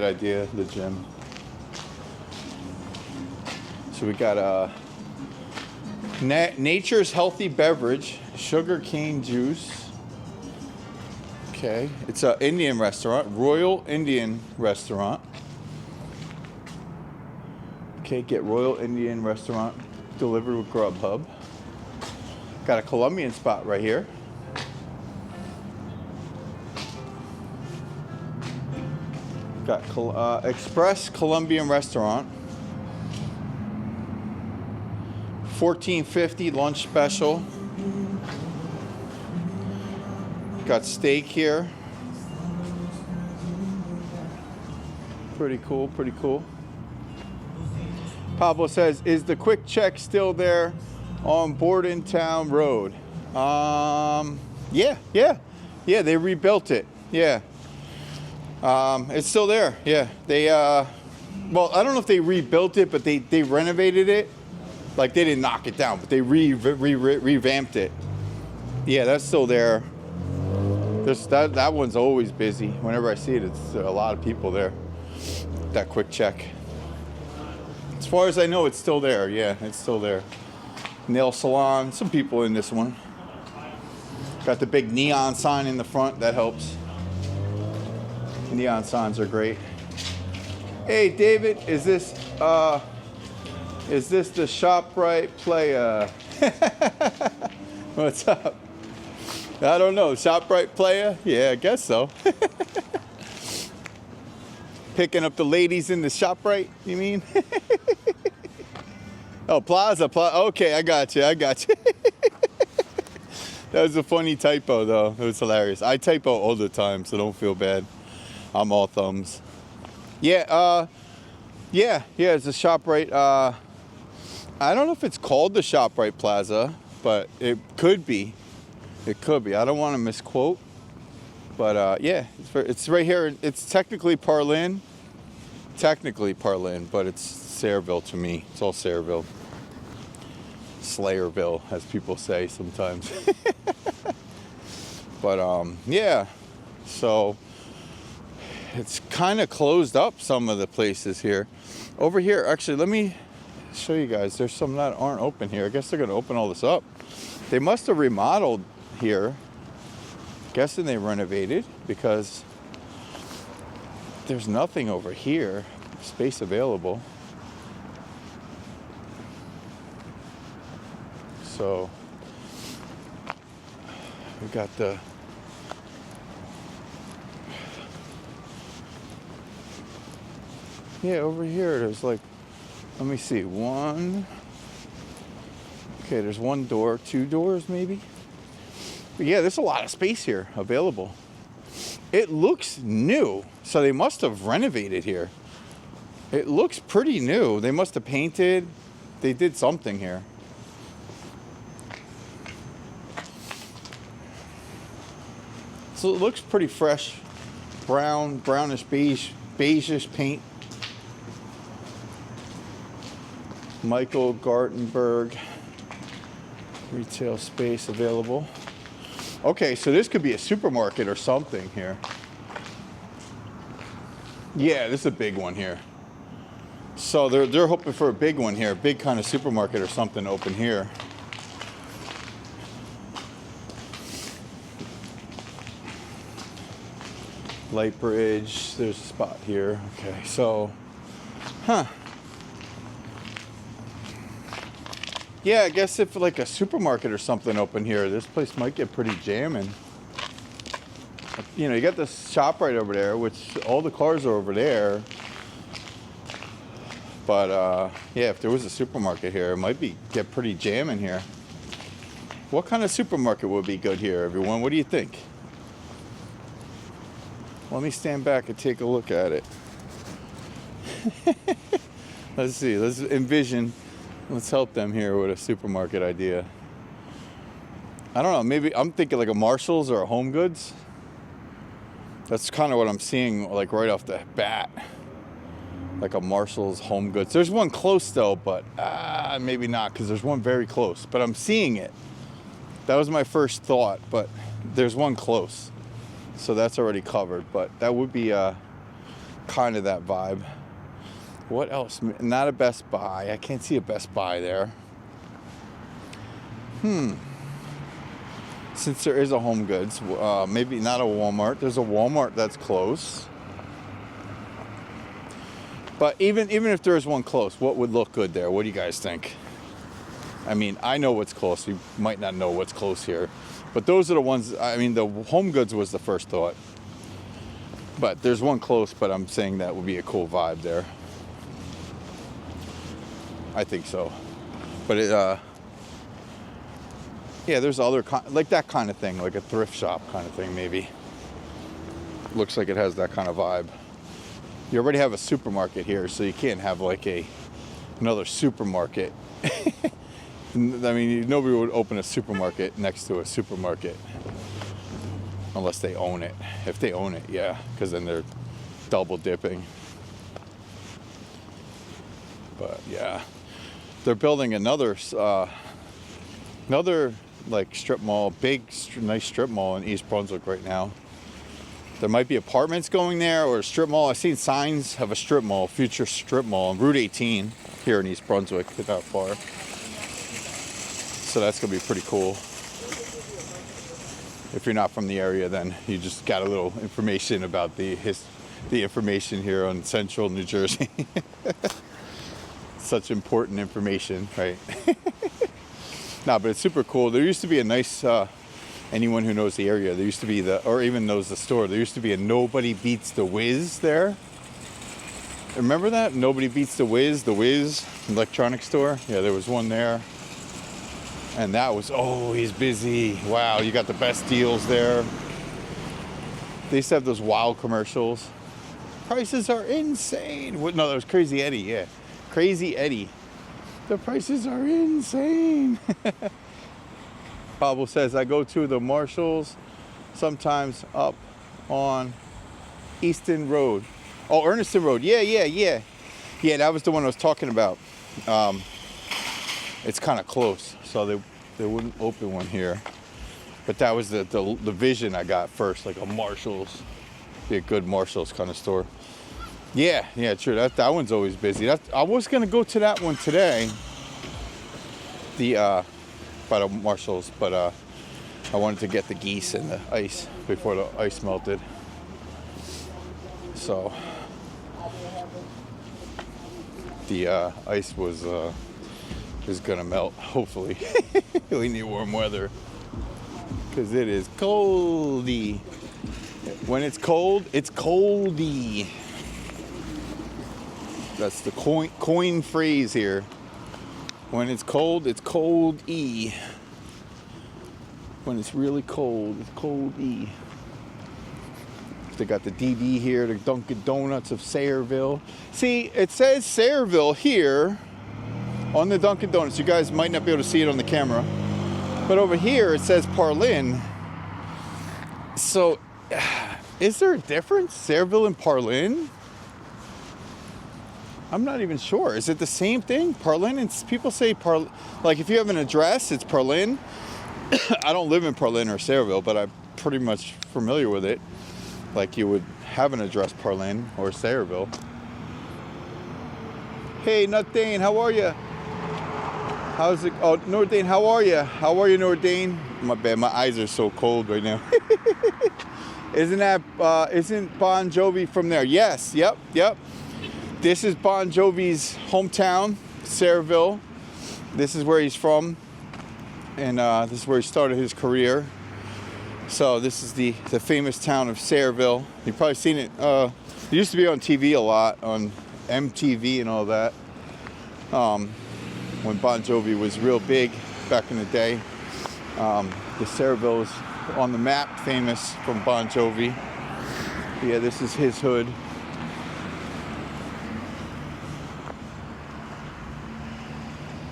idea, the gym. So we got Nature's Healthy Beverage, sugar cane juice. Okay, it's an Indian restaurant, Royal Indian Restaurant. Okay, get Royal Indian Restaurant delivered with Grubhub. Got a Colombian spot right here. Got Express Colombian Restaurant. $14.50 lunch special. Got steak here. Pretty cool, pretty cool. Pablo says, is the Quick Check still there on Bordentown Road? Yeah, they rebuilt it. Yeah. It's still there. Yeah. They well, I don't know if they rebuilt it, but they renovated it. Like, they didn't knock it down, but they revamped it. Yeah, that's still there. That one's always busy. Whenever I see it, it's a lot of people there. That Quick Check. As far as I know, it's still there. Yeah, it's still there. Nail salon. Some people in this one. Got the big neon sign in the front. That helps. Neon signs are great. Hey, David, is this the ShopRite Playa? What's up? I don't know. ShopRite Playa? Yeah, I guess so. Picking up the ladies in the ShopRite, you mean? Oh, Plaza. Okay, I got you. That was a funny typo, though. It was hilarious. I typo all the time, so don't feel bad. I'm all thumbs. Yeah, it's a ShopRite. I don't know if it's called the ShopRite Plaza, but it could be. It could be. I don't want to misquote. But yeah, it's right here. It's technically Parlin. But it's Sayreville to me. It's all Sayreville. Slayerville, as people say sometimes. But yeah, so it's kind of closed up, some of the places here. Over here, actually, let me show you guys. There's some that aren't open here. I guess they're going to open all this up. They must have remodeled here. Guessing they renovated, because there's nothing over here. Space available. So we got the Yeah, over here there's like, let me see, one. Okay, there's one door, two doors maybe. But yeah, there's a lot of space here available. It looks new, so they must have renovated here. It looks pretty new. They must have painted. They did something here. So it looks pretty fresh. Brown, brownish beige, beigeish paint. Michael Gartenberg. Retail space available. Okay, so this could be a supermarket or something here. Yeah, this is a big one here. So they're hoping for a big one here, a big kind of supermarket or something open here. Lightbridge, there's a spot here. Okay, so, yeah, I guess if like a supermarket or something open here, this place might get pretty jamming. You know, you got this shop right over there, which all the cars are over there. But yeah, if there was a supermarket here, it might get pretty jamming here. What kind of supermarket would be good here, everyone? What do you think? Let me stand back and take a look at it. Let's see. Let's envision. Let's help them here with a supermarket idea. I don't know. Maybe I'm thinking like a Marshalls or a Home Goods. That's kind of what I'm seeing, like right off the bat. Like a Marshalls, Home Goods. There's one close though, but maybe not, because there's one very close. But I'm seeing it. That was my first thought, but there's one close. So that's already covered, but that would be kind of that vibe. What else? Not a Best Buy. I can't see a Best Buy there. Since there is a Home Goods, maybe not a Walmart. There's a Walmart that's close. But even if there is one close, what would look good there? What do you guys think? I mean, I know what's close. You might not know what's close here. But those are the ones, I mean, the Home Goods was the first thought. But there's one close, but I'm saying that would be a cool vibe there. I think so. But yeah, there's other, like that kind of thing, like a thrift shop kind of thing, maybe. Looks like it has that kind of vibe. You already have a supermarket here, so you can't have like another supermarket. I mean, nobody would open a supermarket next to a supermarket unless they own it. If they own it, yeah, because then they're double dipping. But yeah, they're building another like strip mall, nice strip mall in East Brunswick right now. There might be apartments going there or a strip mall. I've seen signs of a strip mall, future strip mall on Route 18 here in East Brunswick, not far. So that's gonna be pretty cool. If you're not from the area, then you just got a little information about the information here on Central New Jersey. Such important information, right? No, but it's super cool. There used to be a nice, anyone who knows the area, there used to be or even knows the store, there used to be a Nobody Beats the Whiz there. Remember that? Nobody Beats the Whiz electronics store. Yeah, there was one there. And that was always busy. Wow, you got the best deals there. They used to have those wild commercials. Prices are insane. No, that was Crazy Eddie, yeah. Crazy Eddie. The prices are insane. Pablo says, I go to the Marshalls sometimes up on Easton Road. Oh, Erneston Road. Yeah. Yeah, that was the one I was talking about. It's kind of close, so they wouldn't open one here. But that was the vision I got first, like a Marshalls, be a good Marshalls kind of store. Yeah, true. That one's always busy. I was gonna go to that one today, by the Marshalls, but I wanted to get the geese and the ice before the ice melted. So the ice is gonna melt, hopefully. We need warm weather because it is coldy. When it's cold, it's coldy. That's the coin phrase here. When it's cold E. When it's really cold, it's cold E. They got the DD here, the Dunkin' Donuts of Sayreville. See, it says Sayreville here on the Dunkin' Donuts. You guys might not be able to see it on the camera. But over here it says Parlin. So, is there a difference? Sayreville and Parlin? I'm not even sure. Is it the same thing? Parlin? And people say Parlin. Like if you have an address, it's Parlin. I don't live in Parlin or Sayreville, but I'm pretty much familiar with it. Like you would have an address Parlin or Sayreville. Hey, Nordane, how are you? How's it? Oh, Nordane, how are you? How are you, Nordane? My bad, my eyes are so cold right now. Isn't Bon Jovi from there? Yes, yep. This is Bon Jovi's hometown, Sayreville. This is where he's from, and this is where he started his career. So this is the famous town of Sayreville. You've probably seen it. It used to be on TV a lot, on MTV and all that. When Bon Jovi was real big back in the day. The Sayreville is on the map, famous from Bon Jovi. Yeah, this is his hood.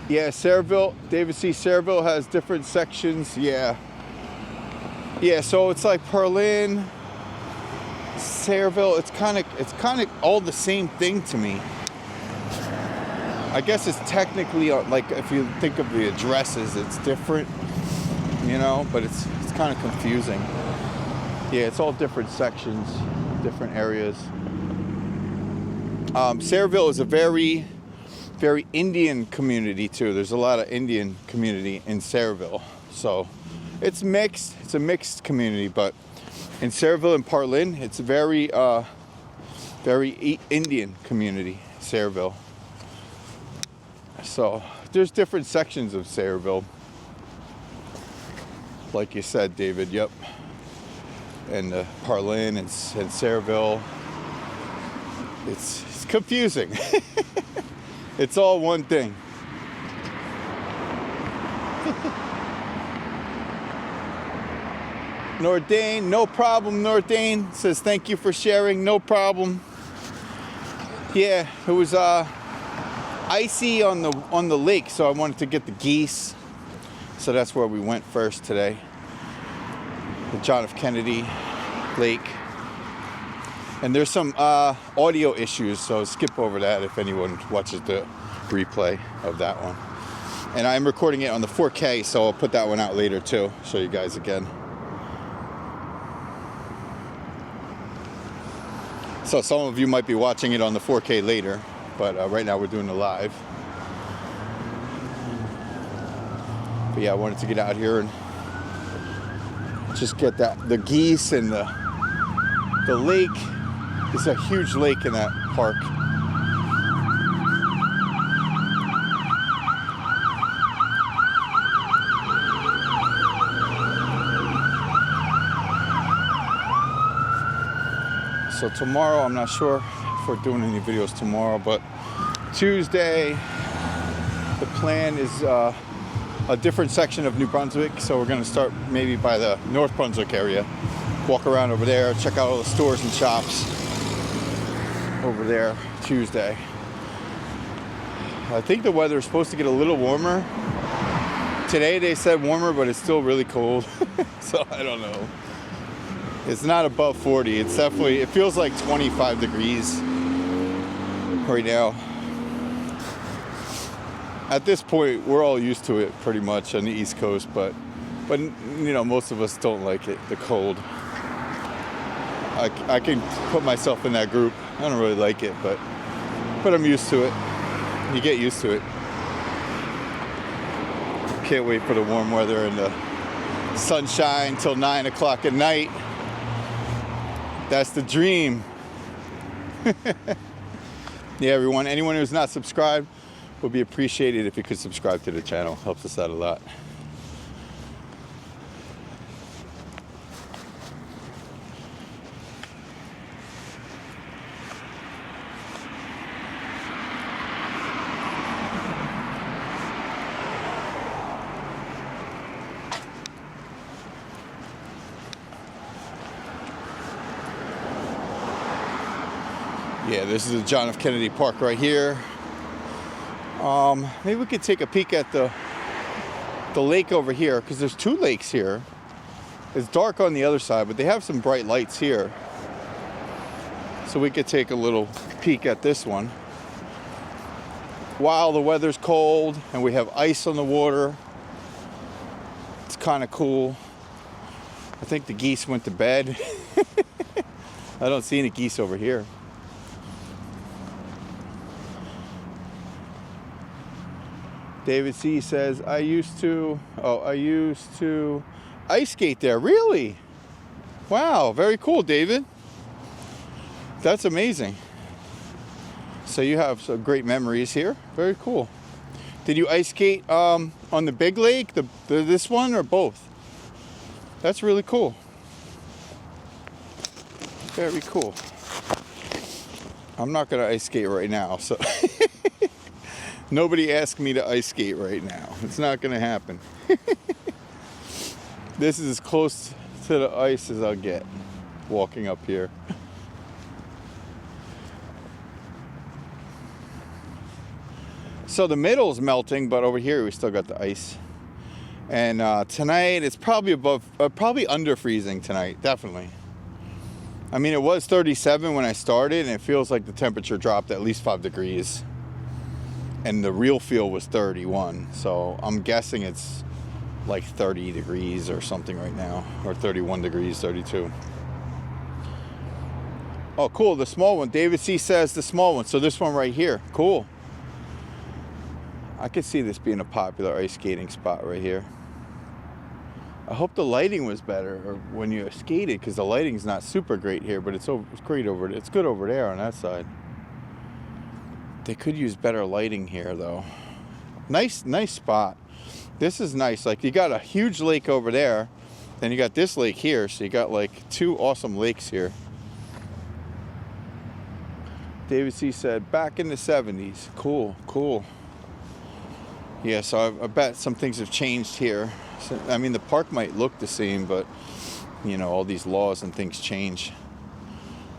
Yeah, Sayreville, David C. Sayreville has different sections. Yeah, so it's like Parlin, Sayreville. It's kind of all the same thing to me. I guess it's technically like if you think of the addresses, it's different, but it's kind of confusing. Yeah, it's all different sections, different areas. Sayreville is a very, very Indian community too. There's a lot of Indian community in Sayreville, so. It's mixed. It's a mixed community, but in Sayreville and Parlin, it's a very Indian community, Sayreville. So there's different sections of Sayreville, like you said, David. Yep. And Parlin and Sayreville. It's confusing. It's all one thing. Nordane, no problem. Nordane says thank you for sharing. No problem. Yeah, it was icy on the lake, so I wanted to get the geese. So that's where we went first today. The John F. Kennedy Lake. And there's some audio issues, so skip over that if anyone watches the replay of that one. And I'm recording it on the 4K, so I'll put that one out later too. Show you guys again. So some of you might be watching it on the 4K later, but right now we're doing the live. But yeah, I wanted to get out here and just get the geese and the lake. It's a huge lake in that park. So tomorrow, I'm not sure if we're doing any videos tomorrow, but Tuesday, the plan is a different section of New Brunswick. So we're going to start maybe by the North Brunswick area, walk around over there, check out all the stores and shops over there Tuesday. I think the weather is supposed to get a little warmer. Today they said warmer, but it's still really cold. So I don't know. It's not above 40. It's definitely, it feels like 25 degrees right now. At this point, we're all used to it pretty much on the East Coast, but most of us don't like it, the cold. I can put myself in that group. I don't really like it, but I'm used to it. You get used to it. Can't wait for the warm weather and the sunshine till 9 o'clock at night. That's the dream. Yeah, everyone. Anyone who's not subscribed would be appreciated if you could subscribe to the channel. Helps us out a lot. Yeah, this is the John F. Kennedy Park right here. Maybe we could take a peek at the lake over here, because there's two lakes here. It's dark on the other side, but they have some bright lights here. So we could take a little peek at this one. While the weather's cold and we have ice on the water, it's kind of cool. I think the geese went to bed. I don't see any geese over here. David C says, I used to ice skate there. Really? Wow, very cool, David. That's amazing. So you have some great memories here. Very cool. Did you ice skate on the big lake, this one, or both? That's really cool. Very cool. I'm not gonna ice skate right now, so nobody asked me to ice skate right now. It's not gonna happen. This is as close to the ice as I'll get walking up here. So the middle's melting, but over here we still got the ice. And tonight it's probably probably under freezing tonight, definitely. I mean, it was 37 when I started, and it feels like the temperature dropped at least 5 degrees. And the real feel was 31, so I'm guessing it's like 30 degrees or something right now, or 31 degrees, 32. Oh, cool, the small one. David C says the small one, so this one right here, cool. I could see this being a popular ice skating spot right here. I hope the lighting was better or when you skated, because the lighting's not super great here, but it's great over there. It's good over there on that side. They could use better lighting here though. Nice spot. This is nice. Like, you got a huge lake over there, then you got this lake here, so you got like 2 awesome lakes here. David C said, back in the 70s. Cool. Yeah, so I bet some things have changed here. So, I mean, the park might look the same, but, you know, all these laws and things change.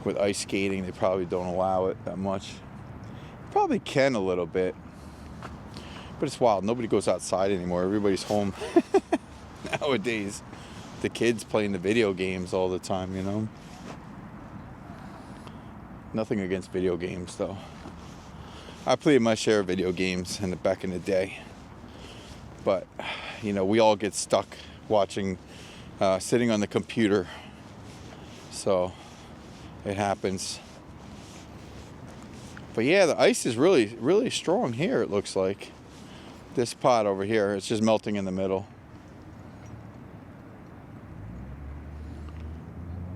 With ice skating, they probably don't allow it that much. Probably can a little bit. But it's wild. Nobody goes outside anymore. Everybody's home. Nowadays, the kids playing the video games all the time, you know. Nothing against video games, though. I played my share of video games back in the day. But, you know, we all get stuck watching, sitting on the computer. So, it happens. But yeah, the ice is really, really strong here, it looks like. This pot over here, it's just melting in the middle.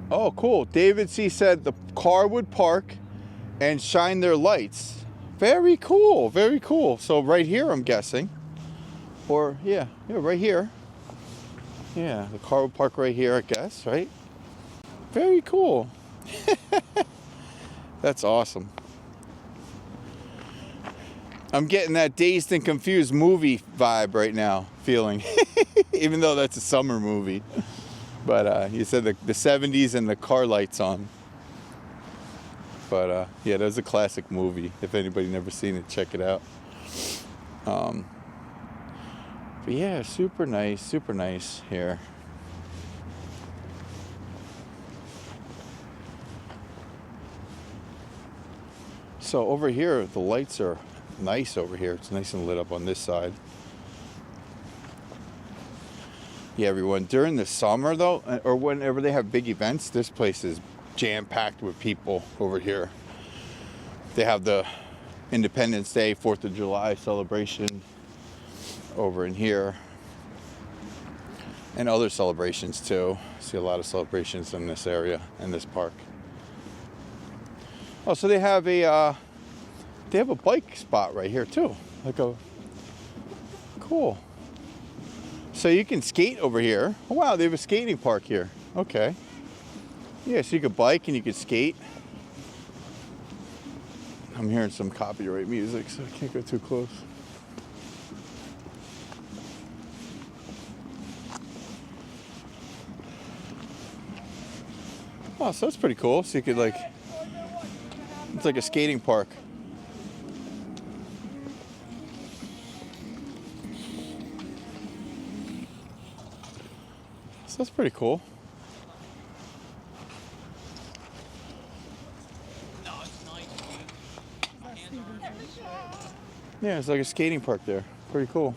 Oh, cool. David C said the car would park and shine their lights. Very cool, very cool. So right here, I'm guessing. Or, yeah, right here. Yeah, the car would park right here, I guess, right? Very cool. That's awesome. I'm getting that Dazed and Confused movie vibe right now, feeling. Even though that's a summer movie. But you said the 70s and the car lights on. But yeah, that's a classic movie. If anybody never seen it, check it out. But yeah, super nice here. So over here, the lights are nice over here. It's nice and lit up on this side. Yeah, everyone, during the summer though, or whenever they have big events, this place is jam-packed with people over here. They have the Independence Day, 4th of July celebration over in here. And other celebrations too. See a lot of celebrations in this area, in this park. Oh, so they have a bike spot right here too. Cool. So you can skate over here. Oh wow, they have a skating park here. Okay. Yeah, so you could bike and you could skate. I'm hearing some copyright music, so I can't go too close. Oh, so that's pretty cool. So you could It's like a skating park. So that's pretty cool. Yeah, it's like a skating park there. Pretty cool.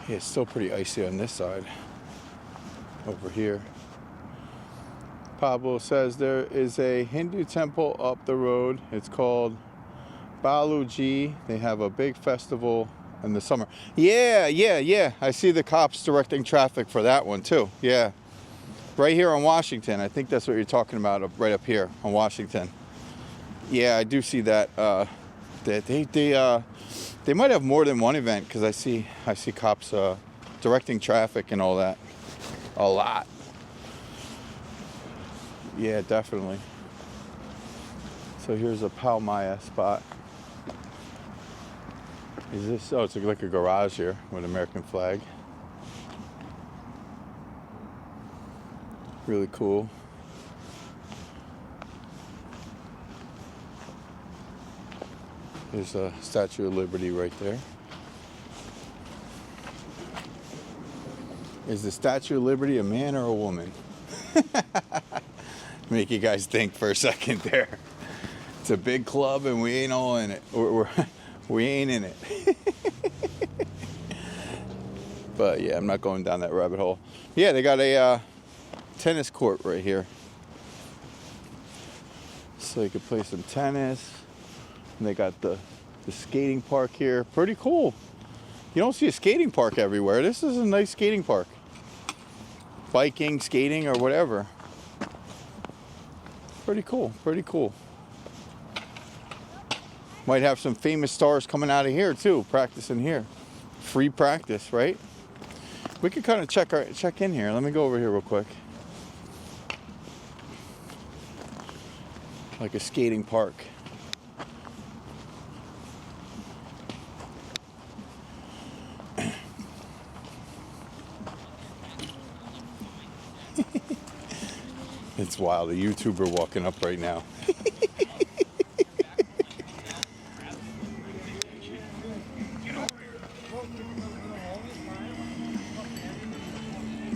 Yeah, it's still pretty icy on this side. Over here. Pablo says there is a Hindu temple up the road. It's called Baluji. They have a big festival in the summer. Yeah. I see the cops directing traffic for that one too. Yeah. Right here on Washington. I think that's what you're talking about, right up here on Washington. Yeah, I do see that. They might have more than one event because I see cops directing traffic and all that. A lot. Yeah, definitely. So here's a Palmaya spot. Is this? Oh, it's like a garage here with an American flag. Really cool. There's a Statue of Liberty right there. Is the Statue of Liberty a man or a woman? Make you guys think for a second there. It's a big club and we ain't all in it. We ain't in it. But yeah, I'm not going down that rabbit hole. Yeah, they got a tennis court right here. So you could play some tennis. And they got the skating park here. Pretty cool. You don't see a skating park everywhere. This is a nice skating park. Biking, skating, or whatever. Pretty cool, pretty cool. Might have some famous stars coming out of here too, practicing here. Free practice, right? We could kind of check in here. Let me go over here real quick. Like a skating park. It's wild, a YouTuber walking up right now.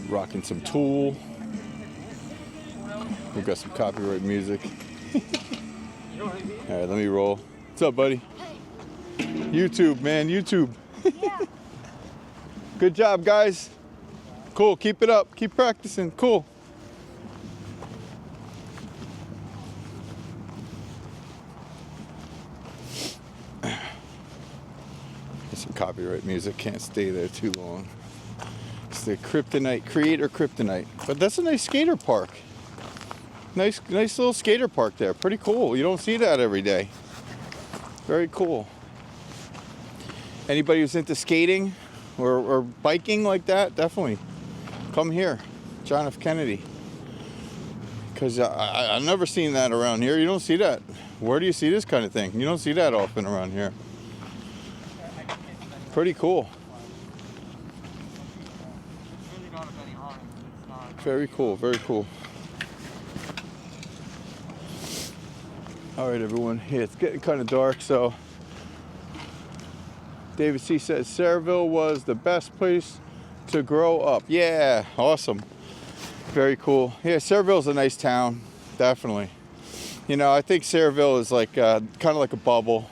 Rocking some Tool. We've got some copyright music. All right, let me roll. What's up, buddy? YouTube, man, YouTube. Good job, guys. Cool, keep it up. Keep practicing. Cool. Some copyright music, can't stay there too long. It's the Kryptonite, Creator Kryptonite. But that's a nice skater park. Nice little skater park there. Pretty cool. You don't see that every day. Very cool. Anybody who's into skating or biking like that, definitely come here, John F. Kennedy. Because I've never seen that around here. You don't see that. Where do you see this kind of thing? You don't see that often around here. Pretty cool. Very cool, very cool. All right, everyone. Yeah, it's getting kind of dark, so David C. says Sayreville was the best place to grow up. Yeah, awesome. Very cool. Yeah, Sayreville's a nice town, definitely. You know, I think Sayreville is like kind of like a bubble.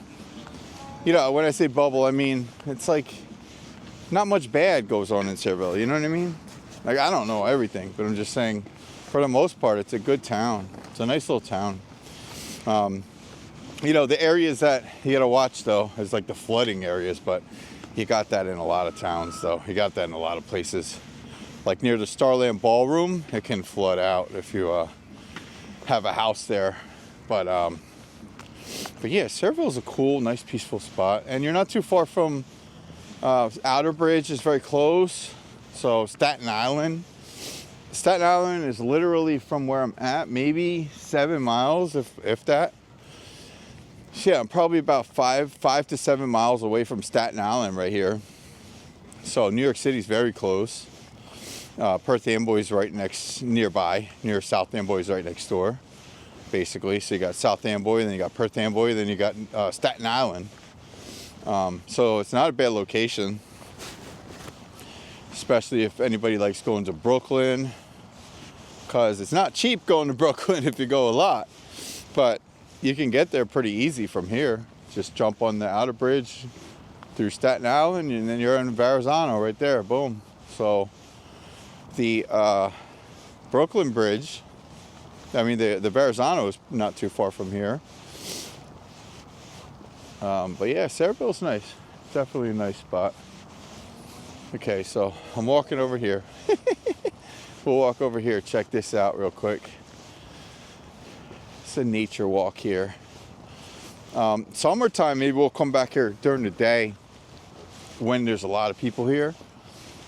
You know, when I say bubble, I mean, it's like not much bad goes on in Sayreville. You know what I mean? Like, I don't know everything, but I'm just saying, for the most part, it's a good town. It's a nice little town. You know, the areas that you gotta watch, though, is like the flooding areas, but you got that in a lot of towns, though. You got that in a lot of places. Like near the Starland Ballroom, it can flood out if you have a house there. But yeah, Sayreville is a cool, nice, peaceful spot. And you're not too far from Outer Bridge is very close. So Staten Island. Staten Island is literally from where I'm at, maybe 7 miles, if that. So yeah, I'm probably about 5 to 7 miles away from Staten Island right here. So New York City's very close. Perth Amboy's right nearby. Near South Amboy's right next door, basically. So you got South Amboy, then you got Perth Amboy, then you got Staten Island. So it's not a bad location, especially if anybody likes going to Brooklyn, because it's not cheap going to Brooklyn if you go a lot, but you can get there pretty easy from here. Just jump on the outer bridge through Staten Island, and then you're in Verrazano right there. Boom. So the Brooklyn Bridge, I mean the Verrazano is not too far from here. But yeah, Cerebell's nice. Definitely a nice spot. Okay, so I'm walking over here. We'll walk over here, check this out real quick. It's a nature walk here. Summertime, maybe we'll come back here during the day when there's a lot of people here.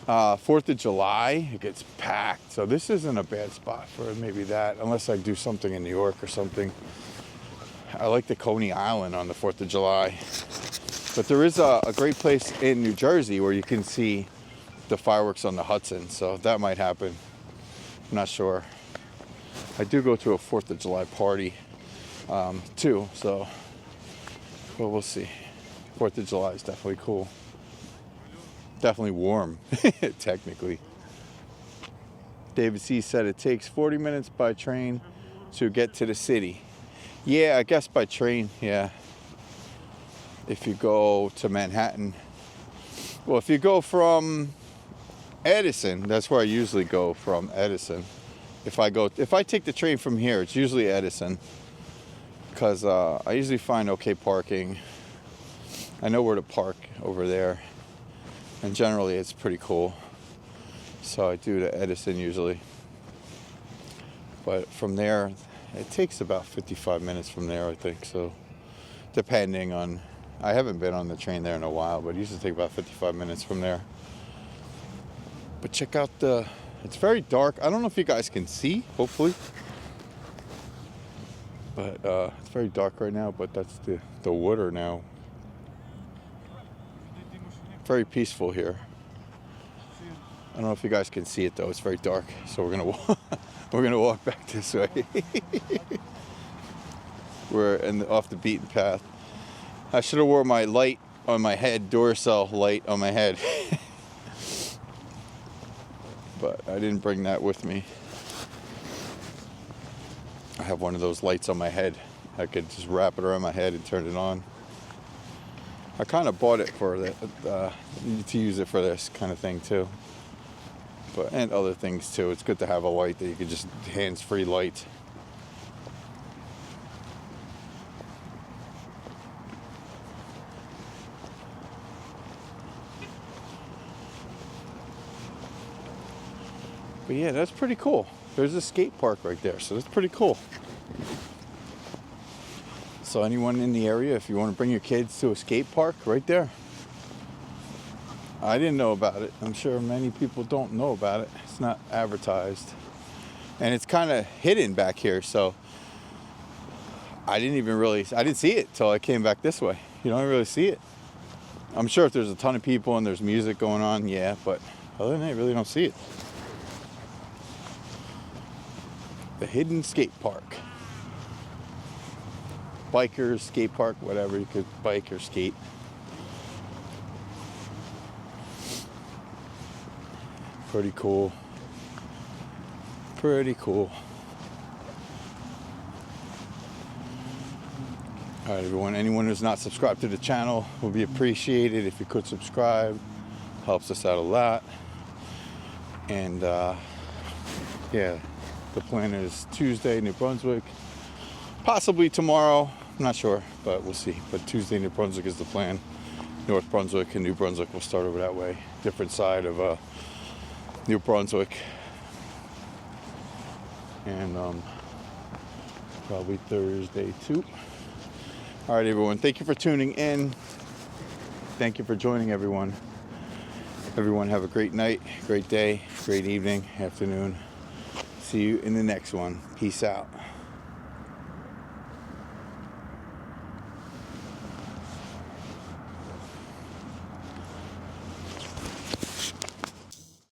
4th of July, it gets packed. So this isn't a bad spot for maybe that, unless I do something in New York or something. I like the Coney Island on the 4th of July. But there is a great place in New Jersey where you can see the fireworks on the Hudson. So that might happen. I'm not sure. I do go to a 4th of July party too. So, but we'll see. 4th of July is definitely cool. Definitely warm, technically. David C. said it takes 40 minutes by train to get to the city. Yeah, I guess by train, yeah. If you go to Manhattan. Well, if you go from Edison, that's where I usually go from, Edison. If I take the train from here, it's usually Edison. Because I usually find okay parking. I know where to park over there. And generally it's pretty cool. So I do to Edison usually. But from there, it takes about 55 minutes from there, I think. So depending on, I haven't been on the train there in a while, but it used to take about 55 minutes from there. But check out it's very dark. I don't know if you guys can see, hopefully. But it's very dark right now, but that's the water now. Very peaceful here. I don't know if you guys can see it though. It's very dark, so we're gonna walk back this way. We're off the beaten path. I should have wore my light on my head, Duracell light on my head, but I didn't bring that with me. I have one of those lights on my head. I could just wrap it around my head and turn it on. I kind of bought it for that, to use it for this kind of thing too. And other things too. It's good to have a light that you can just hands-free light. But yeah, that's pretty cool. There's a skate park right there, so that's pretty cool. So anyone in the area, if you want to bring your kids to a skate park, right there. I didn't know about it. I'm sure many people don't know about it. It's not advertised. And it's kind of hidden back here, so I didn't see it till I came back this way. You don't really see it. I'm sure if there's a ton of people and there's music going on, yeah, but other than that, you really don't see it. The hidden skate park. Bikers, skate park, whatever, you could bike or skate. Pretty cool. Pretty cool. All right, everyone. Anyone who's not subscribed to the channel will be appreciated if you could subscribe. Helps us out a lot. And yeah, the plan is Tuesday, New Brunswick. Possibly tomorrow. I'm not sure, but we'll see. But Tuesday, New Brunswick is the plan. North Brunswick and New Brunswick will start over that way. Different side of New Brunswick. And probably Thursday too. All right, everyone. Thank you for tuning in. Thank you for joining, everyone. Everyone have a great night, great day, great evening, afternoon. See you in the next one. Peace out.